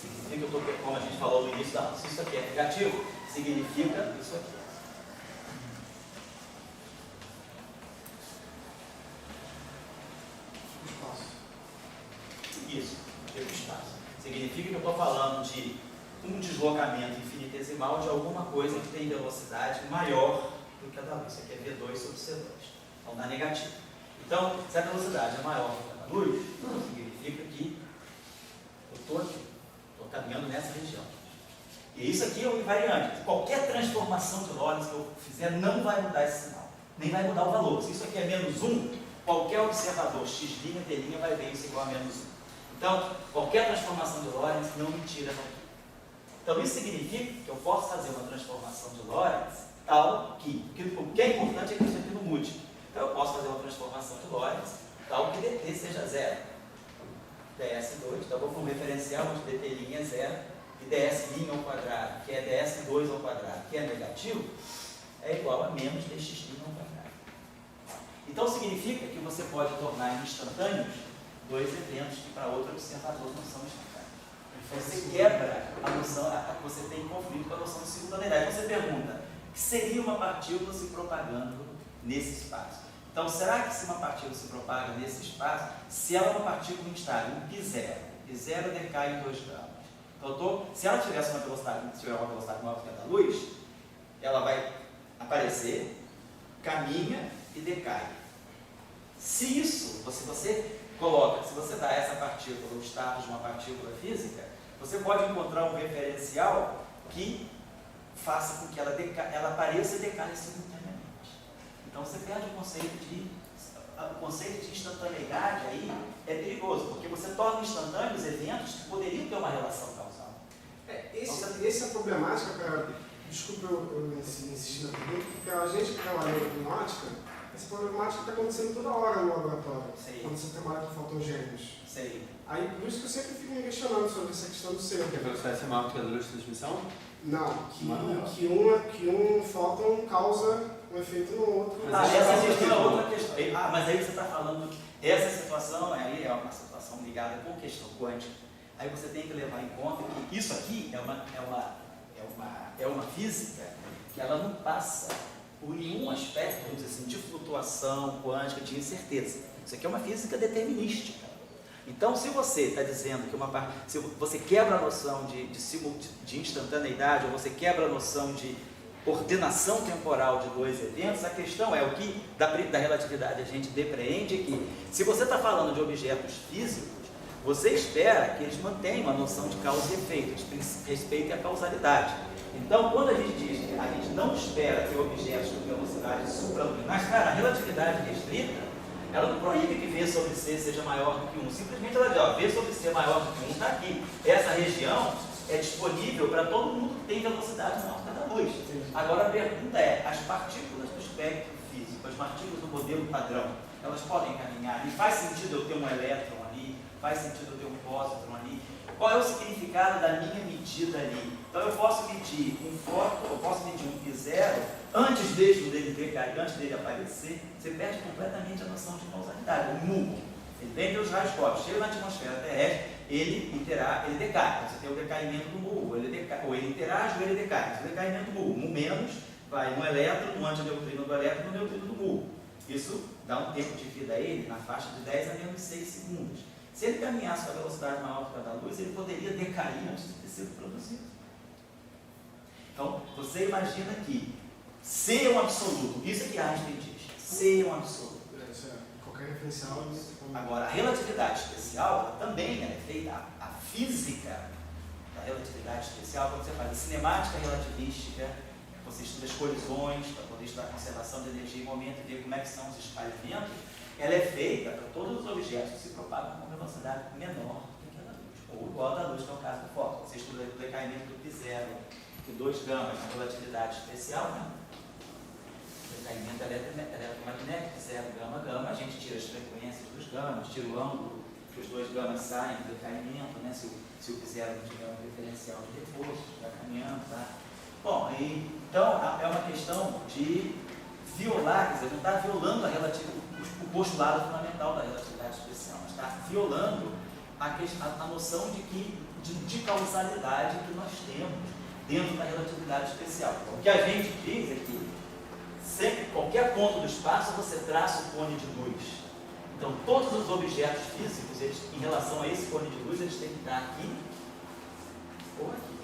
Significa que como a gente falou no início, não, se isso aqui é negativo, significa isso aqui. Isso, tempo e espaço. Significa que eu estou falando de um deslocamento infinitesimal de alguma coisa que tem velocidade maior do que a da luz. Isso aqui é V2 sobre C2. Então dá negativo. Então, se a velocidade é maior do que a da luz, significa que eu estou aqui, estou caminhando nessa região. E isso aqui é o invariante. Qualquer transformação de Lorentz que eu fizer não vai mudar esse sinal, nem vai mudar o valor. Se isso aqui é menos 1, qualquer observador x', d' vai ver isso igual a menos 1. Então, qualquer transformação de Lorentz não me tira daqui. Então, isso significa que eu posso fazer uma transformação de Lorentz tal que o que é importante é que isso aqui não mude. Então, eu posso fazer uma transformação de Lorentz tal que dt seja zero. ds2, então eu vou com um referencial onde dt' é zero, e ds' ao quadrado, que é ds2 ao quadrado, que é negativo, é igual a menos dx' ao quadrado. Então, significa que você pode tornar instantâneos dois eventos que para outro observador não são instantâneos. Você quebra a noção, você tem conflito com a noção de simultaneidade. Você pergunta, o que seria uma partícula se propagando nesse espaço? Então, será que se uma partícula se propaga nesse espaço, se ela é uma partícula instável, um π0 decai em 2 graus. Então, se ela tivesse uma velocidade maior que a da luz, ela vai aparecer, caminha e decai. Se isso, se você dá essa partícula, o status de uma partícula física, você pode encontrar um referencial que faça com que ela apareça e decaia simultaneamente. Então você perde o conceito de instantaneidade aí é perigoso, porque você torna instantâneos eventos que poderiam ter uma relação causal. Essa é a problemática, desculpa eu insistir na pergunta, porque a gente que trabalha em ótica, essa problemática está acontecendo toda hora no laboratório, quando você trabalha com fotogênios. Aí, por isso que eu sempre fico me questionando sobre essa questão do ser. Porque a velocidade é maior que a da luz de transmissão? Não, que um fóton causa um efeito no outro. Essa questão é outra questão. Mas aí você está falando, essa situação aí é uma situação ligada com questão quântica. Aí você tem que levar em conta que isso aqui é uma física que ela não passa por nenhum aspecto, vamos dizer assim, de flutuação quântica, de incerteza. Isso aqui é uma física determinística. Então, se você está dizendo que se você quebra a noção de instantaneidade, ou você quebra a noção de ordenação temporal de dois eventos, a questão é o que da relatividade a gente depreende que, se você está falando de objetos físicos, você espera que eles mantenham a noção de causa e efeito, eles respeitem a causalidade. Então, quando a gente diz que a gente não espera ter objetos com velocidades supraluminares, cara, a relatividade restrita, ela não proíbe que V sobre C seja maior do que 1. Simplesmente ela diz, ó, V sobre C maior do que 1 está aqui. Essa região é disponível para todo mundo que tem velocidade maior que a da luz. Agora a pergunta é, as partículas do espectro físico, as partículas do modelo padrão, elas podem caminhar? E faz sentido eu ter um elétron ali? Faz sentido eu ter um pósitron ali? Qual é o significado da minha medida ali? Então eu posso medir um fóton, eu posso medir um π0 antes dele decair, antes dele aparecer, você perde completamente a noção de causalidade. O mu, ele vem pelos raios cósmicos, chega na atmosfera terrestre, ele decai. Então, você tem o decaimento do mu, ou ele interage ou ele decai. Esse decaimento do mu menos vai no elétron, no antineutrino do elétron, no neutrino do mu. Isso dá um tempo de vida a ele na faixa de 10 a menos 6 segundos. Se ele caminhasse com a velocidade maior do que a da luz, ele poderia decair antes de ter sido produzido. Então, você imagina que C é um absoluto. Isso é que Einstein diz. C é um absoluto. Qualquer referencial. Agora, a relatividade especial também é feita. A física da relatividade especial, quando você faz a cinemática relativística, você estuda as colisões, para poder estudar a conservação de energia em momento e ver como é que são os espalhamentos, ela é feita para todos os objetos que se propagam com velocidade menor do que a da luz, ou igual a da luz, que é o caso do fóton. Você estuda o decaimento do π0, que 2 gamas na relatividade especial, né? O decaimento eletromagnético, 0 gama, a gente tira as frequências dos gamas, tira o ângulo que os 2 gamas saem do decaimento, né? Se o π0 não tiver um referencial de reforço, está caminhando, tá? Bom, então é uma questão de violar, quer dizer, não está violando o postulado fundamental da relatividade especial, mas está violando a noção de causalidade que nós temos dentro da relatividade especial. Então, o que a gente diz é que sempre, qualquer ponto do espaço, você traça o cone de luz. Então, todos os objetos físicos, em relação a esse cone de luz, eles têm que estar aqui ou aqui.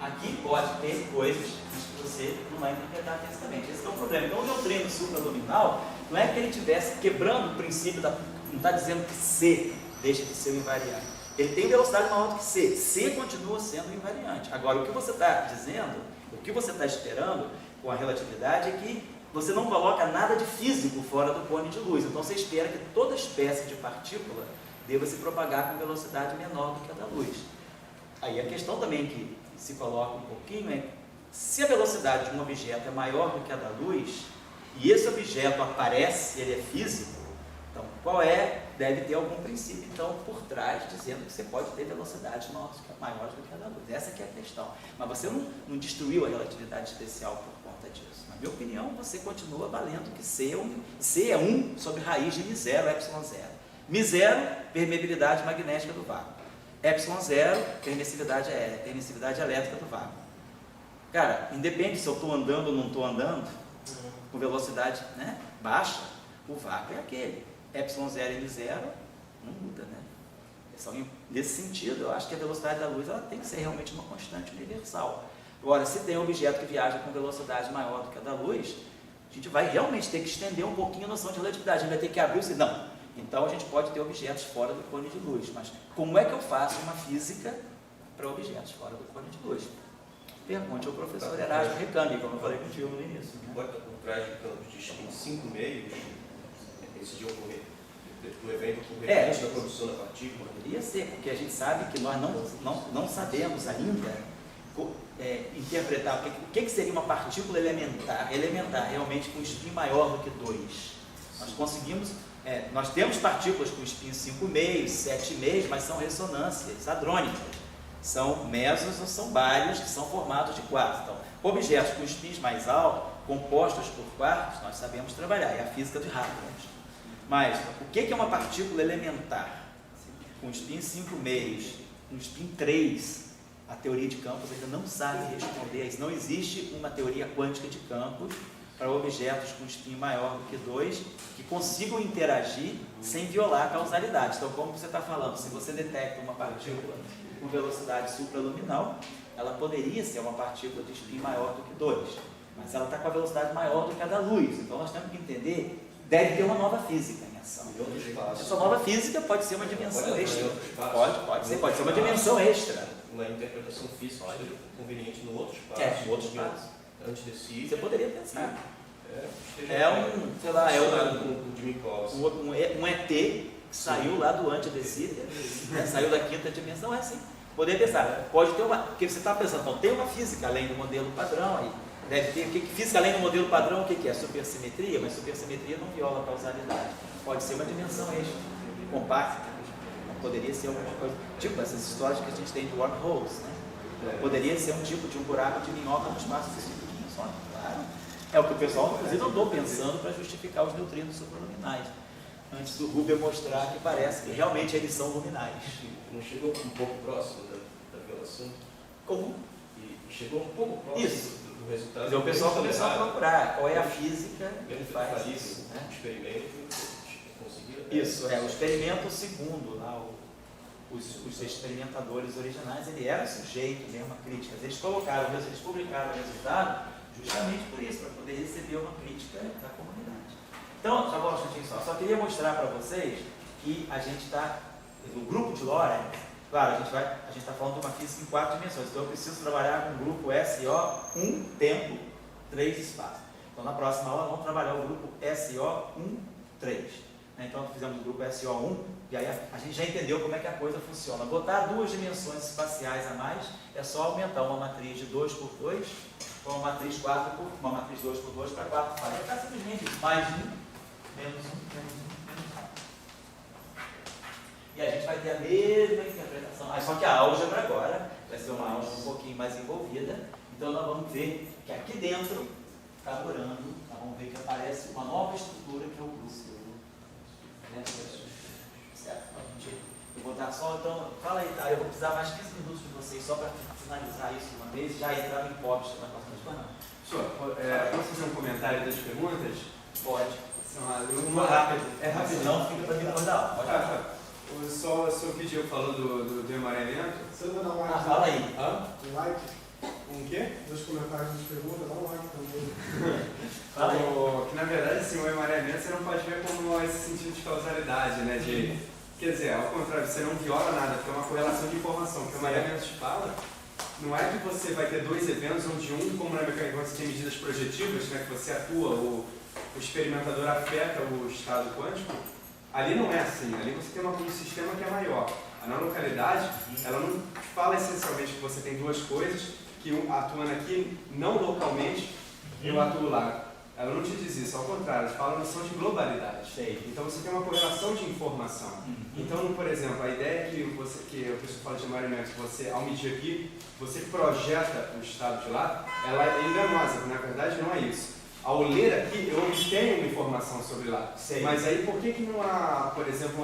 Aqui pode ter coisas que você não vai interpretar fisicamente. Esse é o problema. Então, o neutrino supraluminal não é que ele estivesse quebrando o princípio não está dizendo que C deixa de ser o invariante. Ele tem velocidade maior do que C. C continua sendo invariante. Agora, o que você está dizendo, o que você está esperando com a relatividade é que você não coloca nada de físico fora do cone de luz. Então, você espera que toda espécie de partícula deva se propagar com velocidade menor do que a da luz. Aí a questão também que se coloca um pouquinho é, se a velocidade de um objeto é maior do que a da luz, e esse objeto aparece, ele é físico, então deve ter algum princípio então por trás, dizendo que você pode ter velocidades maiores do que a da luz. Essa que é a questão. Mas você não destruiu a relatividade especial por conta disso. Na minha opinião, você continua valendo que C é 1 sobre raiz de μ0, ε0. μ0, permeabilidade magnética do vácuo. ε0, permissividade elétrica do vácuo. Cara, independe se eu estou andando ou não estou andando, com velocidade, né, baixa, o vácuo é aquele. ε0 e μ0 não muda, né? Nesse sentido, eu acho que a velocidade da luz ela tem que ser realmente uma constante universal. Agora, se tem um objeto que viaja com velocidade maior do que a da luz, a gente vai realmente ter que estender um pouquinho a noção de relatividade. A gente vai ter que abrir o não. Então, a gente pode ter objetos fora do cone de luz. Mas como é que eu faço uma física para objetos fora do cone de luz? Pergunte ao professor Erasmo Recambi, como eu falei contigo no início. Bota por trás de campos de 5 meios, esse de ocorrer, do evento ocorrer antes da produção da partícula. Poderia ser, porque a gente sabe que nós não sabemos ainda interpretar o que seria uma partícula elementar realmente com spin maior do que 2. Nós conseguimos, nós temos partículas com spin 5,5, 7,5, mas são ressonâncias hadrônicas. São mesos ou são bários que são formados de quartos. Então, objetos com spins mais altos, compostos por quartos, nós sabemos trabalhar, é a física de Hammond. Mas o que é uma partícula elementar? Com spin 5 meios, com spin 3, a teoria de campos ainda não sabe responder a isso. Não existe uma teoria quântica de campos para objetos com spin maior do que 2 que consigam interagir sem violar a causalidade. Então, como você está falando, se você detecta uma partícula com velocidade supraluminal, ela poderia ser uma partícula de spin maior do que 2, mas ela está com a velocidade maior do que a da luz. Então, nós temos que entender, deve ter uma nova física em ação. Essa nova física pode ser uma dimensão extra. Pode ser uma dimensão extra. Uma interpretação física conveniente no outro espaço, no outro espaço. Antes desse item. Você poderia pensar. Um ET que saiu lá do antidecídio, né? Saiu da quinta dimensão, é assim. Poderia pensar, pode ter uma, porque você está pensando, então, tem uma física além do modelo padrão aí. Deve ter, física além do modelo padrão, o que é? Supersimetria, mas supersimetria não viola a causalidade. Pode ser uma dimensão extra, compacta, poderia ser alguma coisa, tipo essas histórias que a gente tem de wormholes, né? Poderia ser um tipo de um buraco de minhoca no espaço pequenininho só, claro. É o que o pessoal, inclusive, andou pensando para justificar os neutrinos supraluminais. Antes do Hubble mostrar que parece que realmente eles são luminais. Não chegou um pouco próximo da violação? Como? E chegou um pouco próximo do resultado. Então o pessoal começou a procurar qual é a física que faz isso. Né? O experimento conseguiu. Isso, o experimento segundo lá, os experimentadores originais, ele era sujeito mesmo a críticas. Eles publicaram o resultado justamente por isso, para poder receber uma crítica da comunidade. Então, só um instantinho só queria mostrar para vocês que a gente está, o grupo de Lorentz, claro, a gente está falando de uma física em 4 dimensões, então eu preciso trabalhar com o grupo SO 1, tempo, 3, espaço. Então, na próxima aula, vamos trabalhar o grupo SO 1, 3. Então, fizemos o grupo SO1, e aí a gente já entendeu como é que a coisa funciona. Botar 2 dimensões espaciais a mais é só aumentar uma matriz de 2 por 2, uma matriz 4 por uma matriz 2 por 2 para 4 por 4. Vai ficar simplesmente mais 1, menos 1, menos 1, menos 1. E a gente vai ter a mesma interpretação. Só que a álgebra agora vai ser uma álgebra um pouquinho mais envolvida. Então nós vamos ver que aqui dentro está morando, nós vamos ver que aparece uma nova estrutura que é o grupo. Certo? Eu vou dar só, então, fala aí, tá? Eu vou precisar mais 15 minutos de vocês só para finalizar isso uma vez, já entrar em hipótese na próxima semana. Senhor, posso fazer um comentário das perguntas? Pode. Uma rápida. É rápido, não fica para depois da aula. Pode falar. Só o que o Diego falou do emaranhamento. Você não vai dar um like? Fala aí. Um like? Um quê? Nos comentários das perguntas, dá um like também. Fala aí. Que na verdade, assim, o emaranhamento você não pode ver como esse sentido de causalidade, né? Quer dizer, ao contrário, você não viola nada, porque é uma correlação de informação. O que o emaranhamento te fala não é que você vai ter 2 eventos onde um, como na mecânica você tem medidas projetivas, né, que você atua, o experimentador afeta o estado quântico. Ali não é assim, ali você tem um sistema que é maior. A não localidade, ela não te fala essencialmente que você tem 2 coisas, que um atuando aqui não localmente, eu atuo lá. Ela não te diz isso, ao contrário, ela fala a noção de globalidade. Então você tem uma correlação de informação. Então, por exemplo, a ideia que o pessoal fala de emaranhamento, você, ao medir aqui, você projeta o estado de lá, ela é enganosa, na verdade não é isso. Ao ler aqui, eu obtenho uma informação sobre lá. Mas aí, por que não há, por exemplo,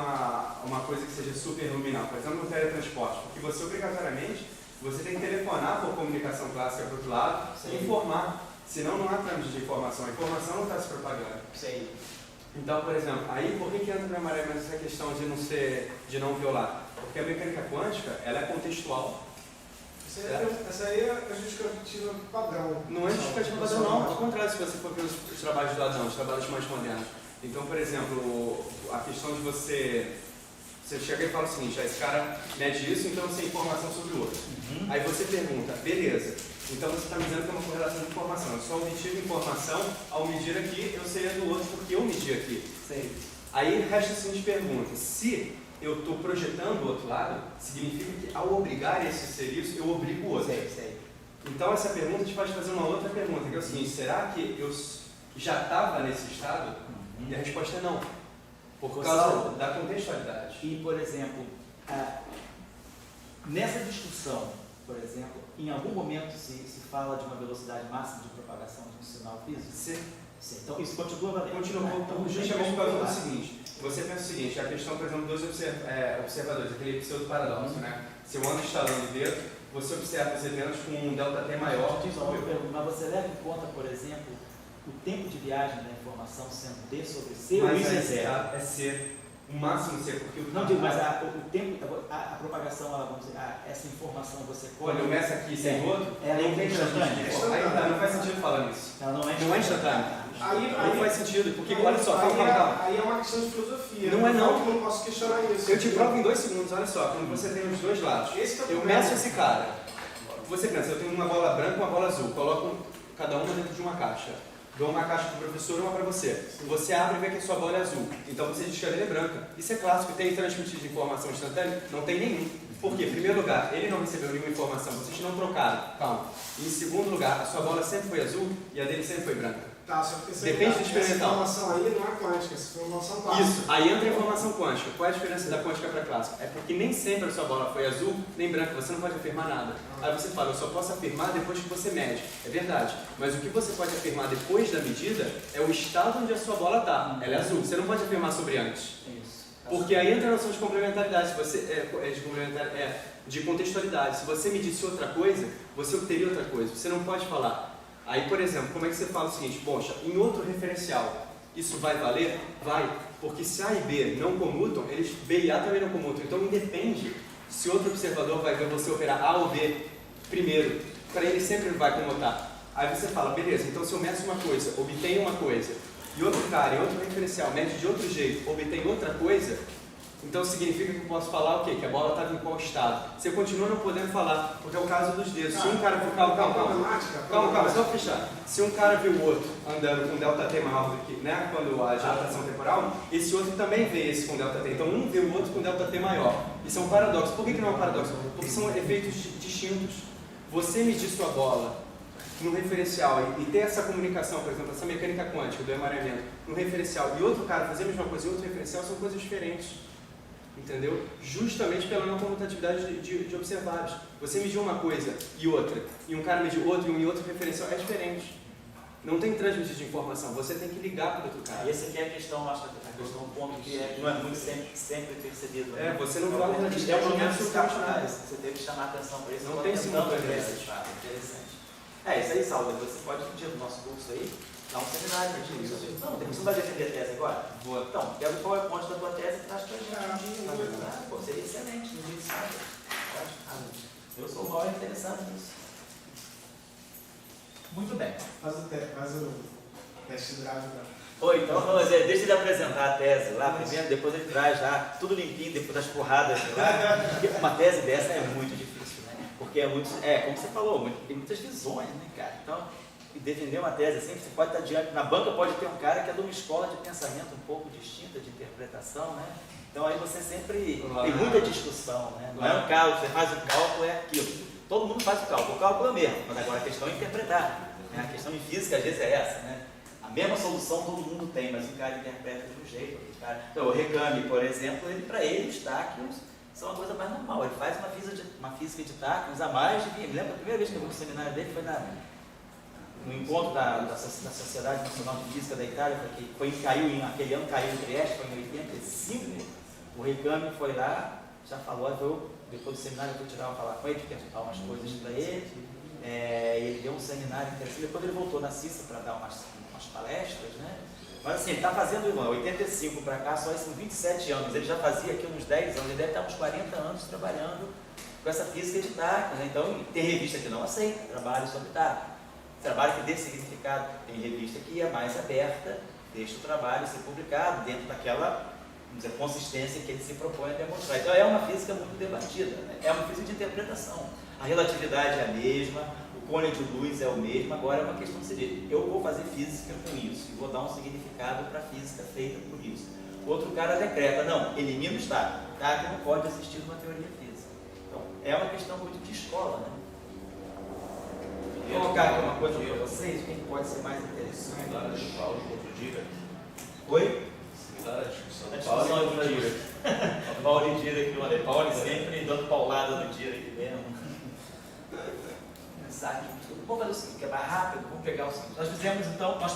uma coisa que seja superluminal? Por exemplo, no teletransporte. Porque você, obrigatoriamente, você tem que telefonar por comunicação clássica para o outro lado e informar. Senão não há trâmite de informação. A informação não está se propagando. Então, por exemplo, aí por que entra no emaranhamento essa questão de não violar? Porque a mecânica quântica, ela é contextual. Essa aí é a justificativa padrão. Não é justificativa padrão, não. Ao contrário, se você for ver os trabalhos do Adão, os trabalhos mais modernos. Então, por exemplo, a questão de você chega e fala o seguinte, esse cara mede isso, então você tem informação sobre o outro. Aí você pergunta, beleza, então você está me dizendo que é uma correlação de informação. Eu só obtive informação ao medir aqui, eu sei a do outro porque eu medi aqui. Aí resta a seguinte pergunta, se eu estou projetando o outro lado, significa que ao obrigar esse a ser isso, eu obrigo o outro. Então essa pergunta a gente pode fazer uma outra pergunta, que é o seguinte, será que eu já estava nesse estado? E a resposta é não. Por causa da contextualidade. E, por exemplo, nessa discussão por exemplo, em algum momento se fala de uma velocidade máxima de propagação de um sinal físico? Sim. Sim. Então isso continua valendo. Continua voltando justamente por causa do seguinte. Você pensa o seguinte, a questão, por exemplo, dos observadores, aquele pseudo-paradoxo, né? Se eu ando instalando o dedo, você observa os eventos com um delta-t maior. Mas você leva em conta, por exemplo, o tempo de viagem da informação sendo D sobre C, Mas ou isso é aí zero? é C. O máximo C, porque o Não digo, mas o tempo, a propagação, vamos dizer, essa informação você quando eu meço aqui sem o outro, ela não é tem instantânea. transmissão. Aí tá, não faz sentido falar nisso. Ela não é Não é instantâneo. Não faz sentido, porque olha só, calma. Aí é uma questão de filosofia. Não é não. Eu não posso questionar isso. Eu te provo em 2 segundos, olha só, quando você tem os dois lados. Eu meço esse cara. Você pensa, eu tenho uma bola branca e uma bola azul, coloco cada uma dentro de uma caixa. Dou uma caixa para o professor e uma para você. Você abre e vê que a sua bola é azul. Então você diz que a dele é branca. Isso é clássico. Tem transmitido de informação instantânea? Não tem nenhum. Por quê? Em primeiro lugar, ele não recebeu nenhuma informação. Vocês não trocaram. Calma. E em segundo lugar, a sua bola sempre foi azul e a dele sempre foi branca. Tá, só que Depende do experimental. essa informação aí não é quântica, essa informação clássica. Isso. Aí entra a informação quântica. Qual é a diferença da quântica para a clássica? É porque nem sempre a sua bola foi azul nem branca. Você não pode afirmar nada. Aí você fala, eu só posso afirmar depois que você mede. É verdade. Mas o que você pode afirmar depois da medida é o estado onde a sua bola está. Ela é azul. Você não pode afirmar sobre antes. Isso. Porque aí entra a noção de complementaridade. Se você, de contextualidade. Se você medisse outra coisa, você obteria outra coisa. Você não pode falar. Aí, por exemplo, como é que você fala o seguinte? Poxa, em outro referencial, isso vai valer? Vai. Porque se A e B não comutam, B e A também não comutam. Então, independe se outro observador vai ver você operar A ou B primeiro. Para ele sempre vai comutar. Aí você fala, beleza, então se eu meço uma coisa, obtenho uma coisa, e outro cara, em outro referencial, mede de outro jeito, obtém outra coisa, então significa que eu posso falar o quê? Que a bola estava em qual estado? Você continua não podendo falar, porque é o caso dos dedos. Se um cara for... Calma, só fechar. Se um cara viu o outro andando com delta-t maior do que, né, quando a dilatação temporal, esse outro também vê esse com delta-t. Então um vê o outro com delta-t maior. Isso é um paradoxo. Por que não é um paradoxo? Porque são efeitos distintos. Você medir sua bola no referencial e ter essa comunicação, por exemplo, essa mecânica quântica do emaranhamento no referencial e outro cara fazer a mesma coisa em outro referencial são coisas diferentes. Entendeu? Justamente pela não comutatividade de observados. Você mediu uma coisa e outra, e um cara mediu outra e um e outro referencial, é diferente. Não tem transmitir de informação, você tem que ligar para o outro cara. E esse aqui é a questão, acho que a questão, um ponto que não é muito sempre percebido. Né? Você não vai alternativa. É um momento de você teve que chamar a atenção para isso. Não tem simultaneidade. Interessante. É isso aí, Saulo. Você pode pedir no nosso curso aí. Dá um seminário para gente isso. Não, você não vai defender a tese agora? Vou. Então, pega o PowerPoint da tua tese e traz para a gente. Pô, seria excelente no dia de sábado. Eu sou o maior interessado nisso. Muito bem. Faz o teste drive. Oi, então, deixa ele apresentar a tese lá primeiro, depois ele traz já tudo limpinho, depois das porradas lá. Porque uma tese dessa é muito difícil, né? Porque é muito, como você falou, tem muitas visões, né, cara? Então, e defender uma tese assim, você pode estar diante, na banca pode ter um cara que é de uma escola de pensamento um pouco distinta, de interpretação, né? Então aí você sempre tem muita discussão, né? Não é um cálculo, você faz um cálculo, é aquilo. Todo mundo faz o cálculo é o mesmo, mas agora a questão é interpretar. Né? A questão em física às vezes é essa, né? A mesma solução todo mundo tem, mas o cara interpreta de um jeito. Então o Recami, por exemplo, para ele os táquions são uma coisa mais normal. Ele faz uma física de táquions a mais de 20. Me lembro a primeira vez que eu fui no seminário dele foi no encontro da Sociedade Nacional de Física da Itália, aquele ano caiu em Trieste, foi em 85, o Recami foi lá, já falou, depois do seminário eu vou falar com ele, perguntar umas coisas para ele, ele deu um seminário interessante, depois ele voltou na CISA para dar umas palestras, né? Mas assim, ele está fazendo, irmão, 85 para cá, só são 27 anos, ele já fazia aqui uns 10 anos, ele deve estar uns 40 anos trabalhando com essa física de táquios, né? Então tem revista que não aceita trabalho sobre táquios. Trabalho que dê significado, tem revista que é mais aberta, deixa o trabalho ser publicado dentro daquela, vamos dizer, consistência que ele se propõe a demonstrar. Então é uma física muito debatida, né? É uma física de interpretação. A relatividade é a mesma, o cone de luz é o mesmo, agora é uma questão de seguir. Eu vou fazer física com isso e vou dar um significado para a física feita por isso. O outro cara decreta, não, elimina o estático, tá? Que não pode existir uma teoria física. Então é uma questão muito de escola, né? Vou colocar aqui uma coisa para vocês, quem pode ser mais interessante. Similar a de Paulo outro dia. Oi? Similar a discussão A do Paulo discussão outro do dia. Paulo e Dira aqui, olha, Paulo sempre dando paulada no Dira aqui mesmo. Mensagem. Vamos fazer o seguinte, que é mais rápido, vamos pegar o seguinte. Nós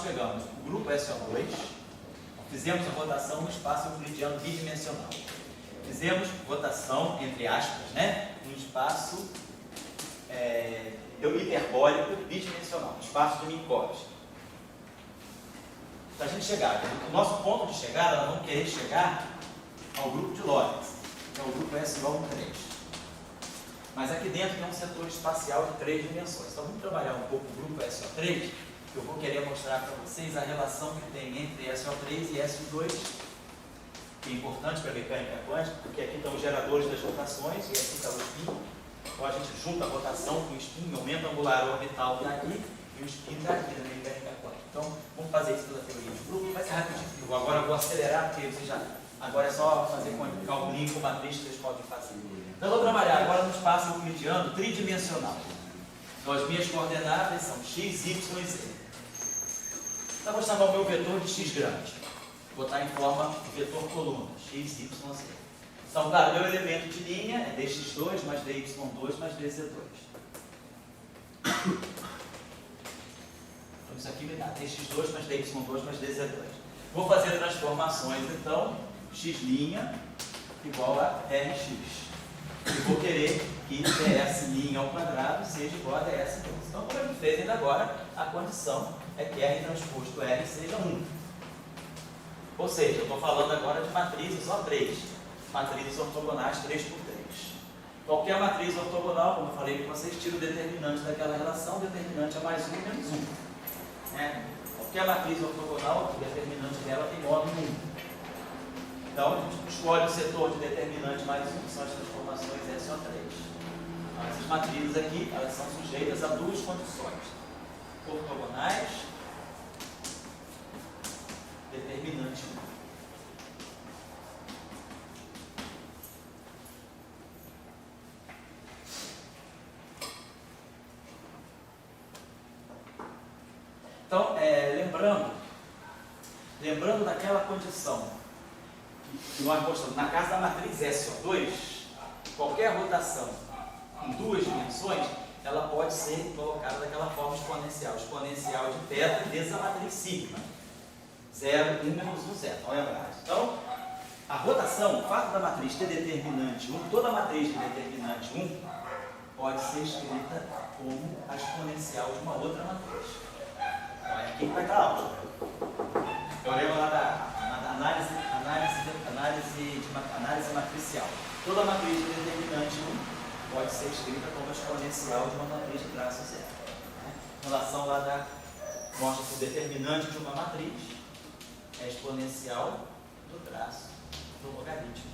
pegamos o grupo SO2, fizemos a rotação no espaço euclidiano bidimensional. Fizemos votação, entre aspas, né, no espaço hiperbólico bidimensional, espaço de Minkowski. Para a gente chegar, o nosso ponto de chegada, nós vamos querer chegar ao grupo de Lorentz, que é o grupo SO13. Mas aqui dentro tem um setor espacial de 3 dimensões. Então vamos trabalhar um pouco o grupo SO3, que eu vou querer mostrar para vocês a relação que tem entre SO3 e SO2, que é importante para a mecânica quântica, porque aqui estão os geradores das rotações, e aqui está o spin. Então a gente junta a rotação com o spin, aumenta o angular orbital que está aqui, e o spin está aqui na mecânica quântica. Então vamos fazer isso pela teoria de grupo, vai ser rapidinho. Agora eu vou acelerar, porque você já... Agora é só fazer calculinho com matriz que vocês podem fazer. Então eu vou trabalhar agora no espaço euclidiano tridimensional. Então as minhas coordenadas são x, y e z. Então vou chamar o meu vetor de x grande. Vou botar em forma de vetor coluna, x, y, z. Então, claro, meu elemento de linha é dx2 mais dy2 mais dz2. Então isso aqui me dá dx2 mais dy2 mais dz2. Vou fazer transformações, então, x' igual a rx. E vou querer que ds' ao quadrado seja igual a ds'. Então, como a gente fez ainda agora, a condição é que R transposto R seja 1. Ou seja, eu estou falando agora de matrizes O3, matrizes ortogonais 3 por 3. Qualquer matriz ortogonal, como eu falei com vocês, tira o determinante daquela relação, o determinante é mais 1 menos 1. Qualquer matriz ortogonal, o determinante dela tem módulo 1. Então, a gente escolhe o setor de determinante mais 1, que são as transformações SO3. Então, essas matrizes aqui, elas são sujeitas a duas condições: ortogonais, determinante 1. Então, lembrando daquela condição que nós mostramos, na casa da matriz SO2, qualquer rotação em duas dimensões, ela pode ser colocada daquela forma exponencial de θ vezes a matriz sigma. 0, 1 menos 1, 0. Vamos lembrar. Então, a rotação, o fato da matriz ter determinante 1, toda matriz de determinante 1 pode ser escrita como a exponencial de uma outra matriz. Então, é aqui que vai estar a álgebra. Eu lembro lá da análise matricial. Toda matriz de determinante 1 pode ser escrita como a exponencial de uma matriz de traço 0. Em relação lá mostra que o determinante de uma matriz é exponencial do traço do logaritmo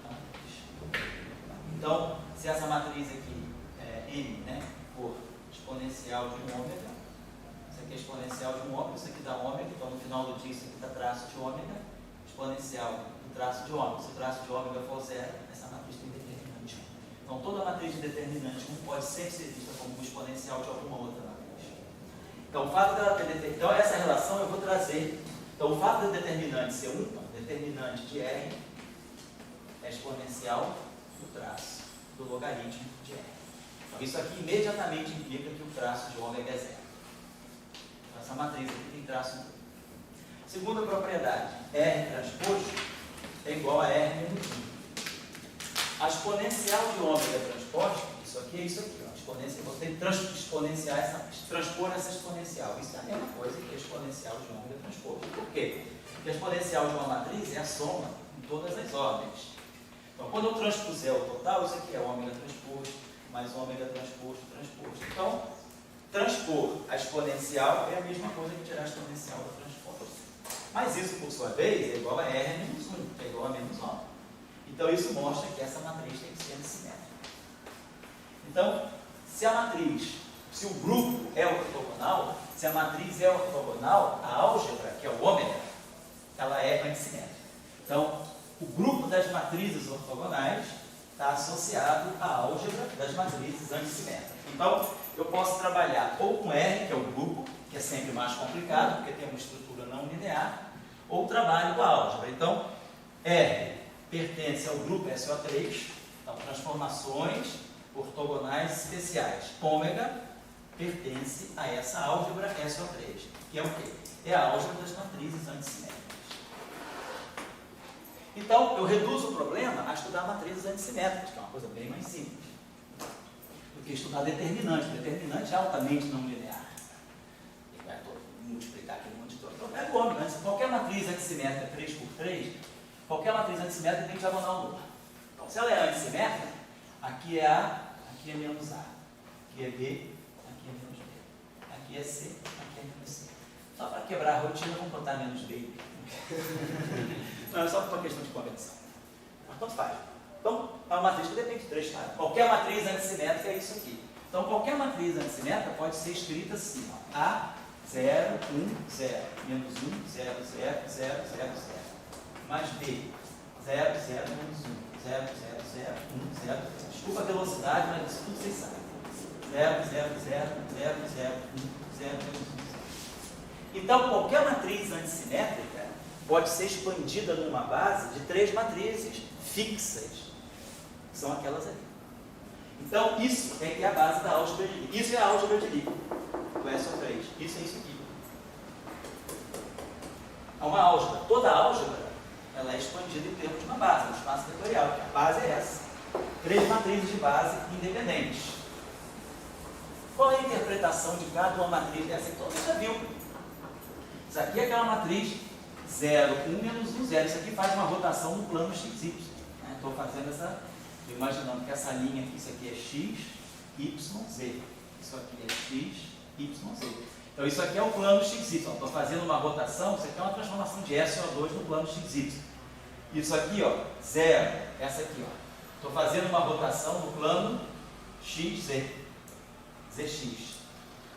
da matriz. Então, se essa matriz aqui é n, for exponencial de um ômega, isso aqui é exponencial de um ômega, isso aqui dá ômega, então no final do dia isso aqui dá traço de ômega, exponencial do traço de ômega. Se o traço de ômega for 0, essa matriz tem determinante 1. Então toda matriz de determinante 1 pode sempre ser vista como um exponencial de alguma outra matriz. Então, o fato dela ter determinante, então essa relação eu vou trazer. Então o fato do determinante ser 1, determinante de R é exponencial do traço do logaritmo de R. Então isso aqui imediatamente implica que o traço de ômega é 0. Então essa matriz aqui tem traço 1. Segunda propriedade, R transposto é igual a R menos 1. A exponencial de ômega transposto, isso aqui é isso aqui. Exponencial, você tem que transpor essa exponencial. Isso é a mesma coisa que a exponencial de ômega transposto. Por quê? Porque a exponencial de uma matriz é a soma em todas as ordens. Então, quando eu transpuser o total, isso aqui é ômega transposto, mais ômega transposto. Então, transpor a exponencial é a mesma coisa que tirar a exponencial da transposta. Mas isso, por sua vez, é igual a R menos 1, que é igual a menos 1. Então, isso mostra que essa matriz tem que ser simétrica. Então, se o grupo é ortogonal, se a matriz é ortogonal, a álgebra, que é o ômega, ela é antissimétrica. Então, o grupo das matrizes ortogonais está associado à álgebra das matrizes antissimétricas. Então, eu posso trabalhar ou com R, que é o grupo, que é sempre mais complicado, porque tem uma estrutura não linear, ou trabalho com a álgebra. Então, R pertence ao grupo SO3, então transformações ortogonais especiais. Ômega pertence a essa álgebra SO3, que é o quê? É a álgebra das matrizes antissimétricas. Então, eu reduzo o problema a estudar matrizes antissimétricas, que é uma coisa bem mais simples do que estudar determinante. Determinante é altamente não linear. Ele vai multiplicar aquele monte de coisa. Então, é ômega, né? Qualquer matriz antissimétrica 3 por 3, qualquer matriz antissimétrica tem diagonal nula. Então, se ela é antissimétrica, aqui é A, aqui é menos A, aqui é B, aqui é menos B, aqui é C, aqui é menos C. Só para quebrar a rotina, vamos botar menos B. Não, é só por uma questão de convenção. Mas tanto faz. Então, é uma matriz que depende de 3 caras. Qualquer matriz antissimétrica é isso aqui. Então, qualquer matriz antissimétrica pode ser escrita assim, ó. A, 0, 1, 0, menos 1, 0, 0, 0, 0, 0. Mais B, 0, 0, menos 1, 0, 0, 0, 1, 0, 0. Desculpa a velocidade, mas isso tudo vocês sabem. 0, 0, 0, 0, 0, 1, 0, menos 1, 0. Então, qualquer matriz antissimétrica pode ser expandida numa base de 3 matrizes fixas, que são aquelas ali. Então, isso é que é a base da álgebra de Lie. Isso é a álgebra de Lie, do SO3. Isso é isso aqui. É uma álgebra. Toda álgebra, ela é expandida em termos de uma base, um espaço vetorial. A base é essa. 3 matrizes de base independentes. Qual é a interpretação de cada uma matriz dessa? Então, você já viu. Isso aqui é aquela matriz 0, 1, menos 1, 0. Isso aqui faz uma rotação no plano XY. Estou fazendo essa, imaginando que essa linha aqui, isso aqui é X, Y, Z. Isso aqui é X, Y, Z. Então isso aqui é o plano XY. Estou fazendo uma rotação, isso aqui é uma transformação de SO2 no plano XY. Isso aqui, ó, 0, essa aqui, ó. Estou fazendo uma rotação no plano XZ, ZX.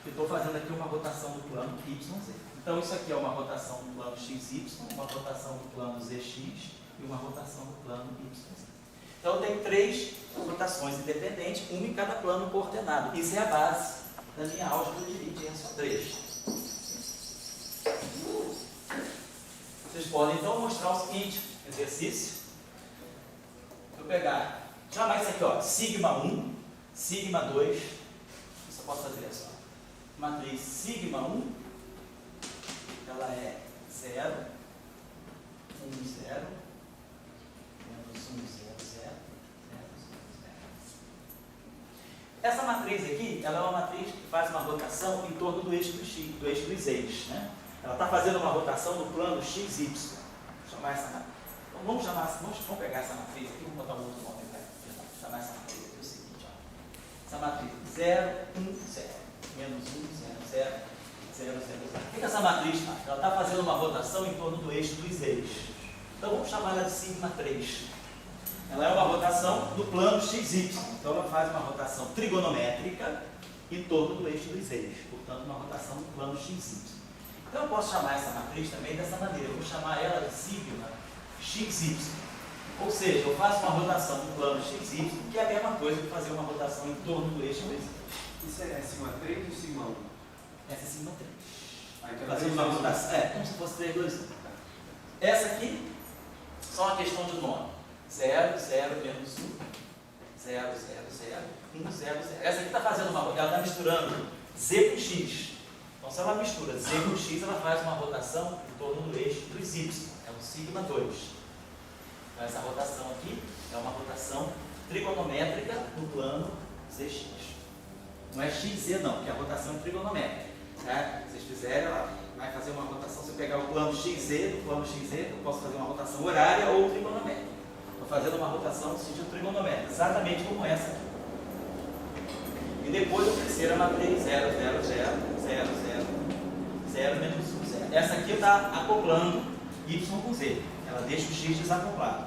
E estou fazendo aqui uma rotação no plano YZ. Então isso aqui é uma rotação no plano XY, uma rotação no plano ZX e uma rotação no plano YZ. Então tem 3 rotações independentes, uma em cada plano coordenado. Isso é a base da minha álgebra de Lie de SO3. Vocês podem então mostrar o seguinte exercício. Eu pegar, chamar isso aqui, ó, sigma 1, sigma 2. Isso eu posso fazer assim, ó. Matriz sigma 1, ela é 0, 1, 0, menos 1, 0, 0, 0, 0, 0. Essa matriz aqui, ela é uma matriz que faz uma rotação em torno do eixo do X, do eixo dos eixos, né? Ela está fazendo uma rotação no plano XY. Vou chamar essa matriz. Então, vamos pegar essa matriz aqui, vamos botar um outro nome para chamar essa matriz aqui. É o seguinte, ó. Essa matriz 0, 1, 0, menos 1, 0, 0, 0, 0, 0. O que essa matriz faz? Ela está fazendo uma rotação em torno do eixo dos eixos. Então vamos chamar ela de sigma 3. Ela é uma rotação do plano XY. Então ela faz uma rotação trigonométrica em torno do eixo dos eixos. Portanto, uma rotação do plano XY. Então eu posso chamar essa matriz também dessa maneira. Eu vou chamar ela de sigma XY. Ou seja, eu faço uma rotação no plano XY, que é a mesma coisa que fazer uma rotação em torno do eixo dos eixos. Isso é sigma 3 ou sigma 1? Essa é sigma 3. Então, Fazer uma rotação. É, como se fosse 3, 2, 1. Essa aqui, só uma questão de nome. 0, 0, menos 1. 0, 0, 0, 1, 0, 0. Essa aqui está fazendo uma rotação, ela está misturando Z com X. Então, se ela mistura Z com X, ela faz uma rotação em torno do eixo dos Y. É o sigma 2. Então, essa rotação aqui é uma rotação trigonométrica no plano ZX. Não é XZ não, porque a rotação é trigonométrica. Tá? Se vocês fizerem, ela vai fazer uma rotação. Se eu pegar o plano XZ, do plano XZ, eu posso fazer uma rotação horária ou trigonométrica. Estou fazendo uma rotação no sentido trigonométrico, exatamente como essa aqui. E depois eu terceira matriz 0, 0, 0, 0, 0, 0, menos 1, 0. Essa aqui está acoplando Y com Z. Ela deixa o X desacoplado.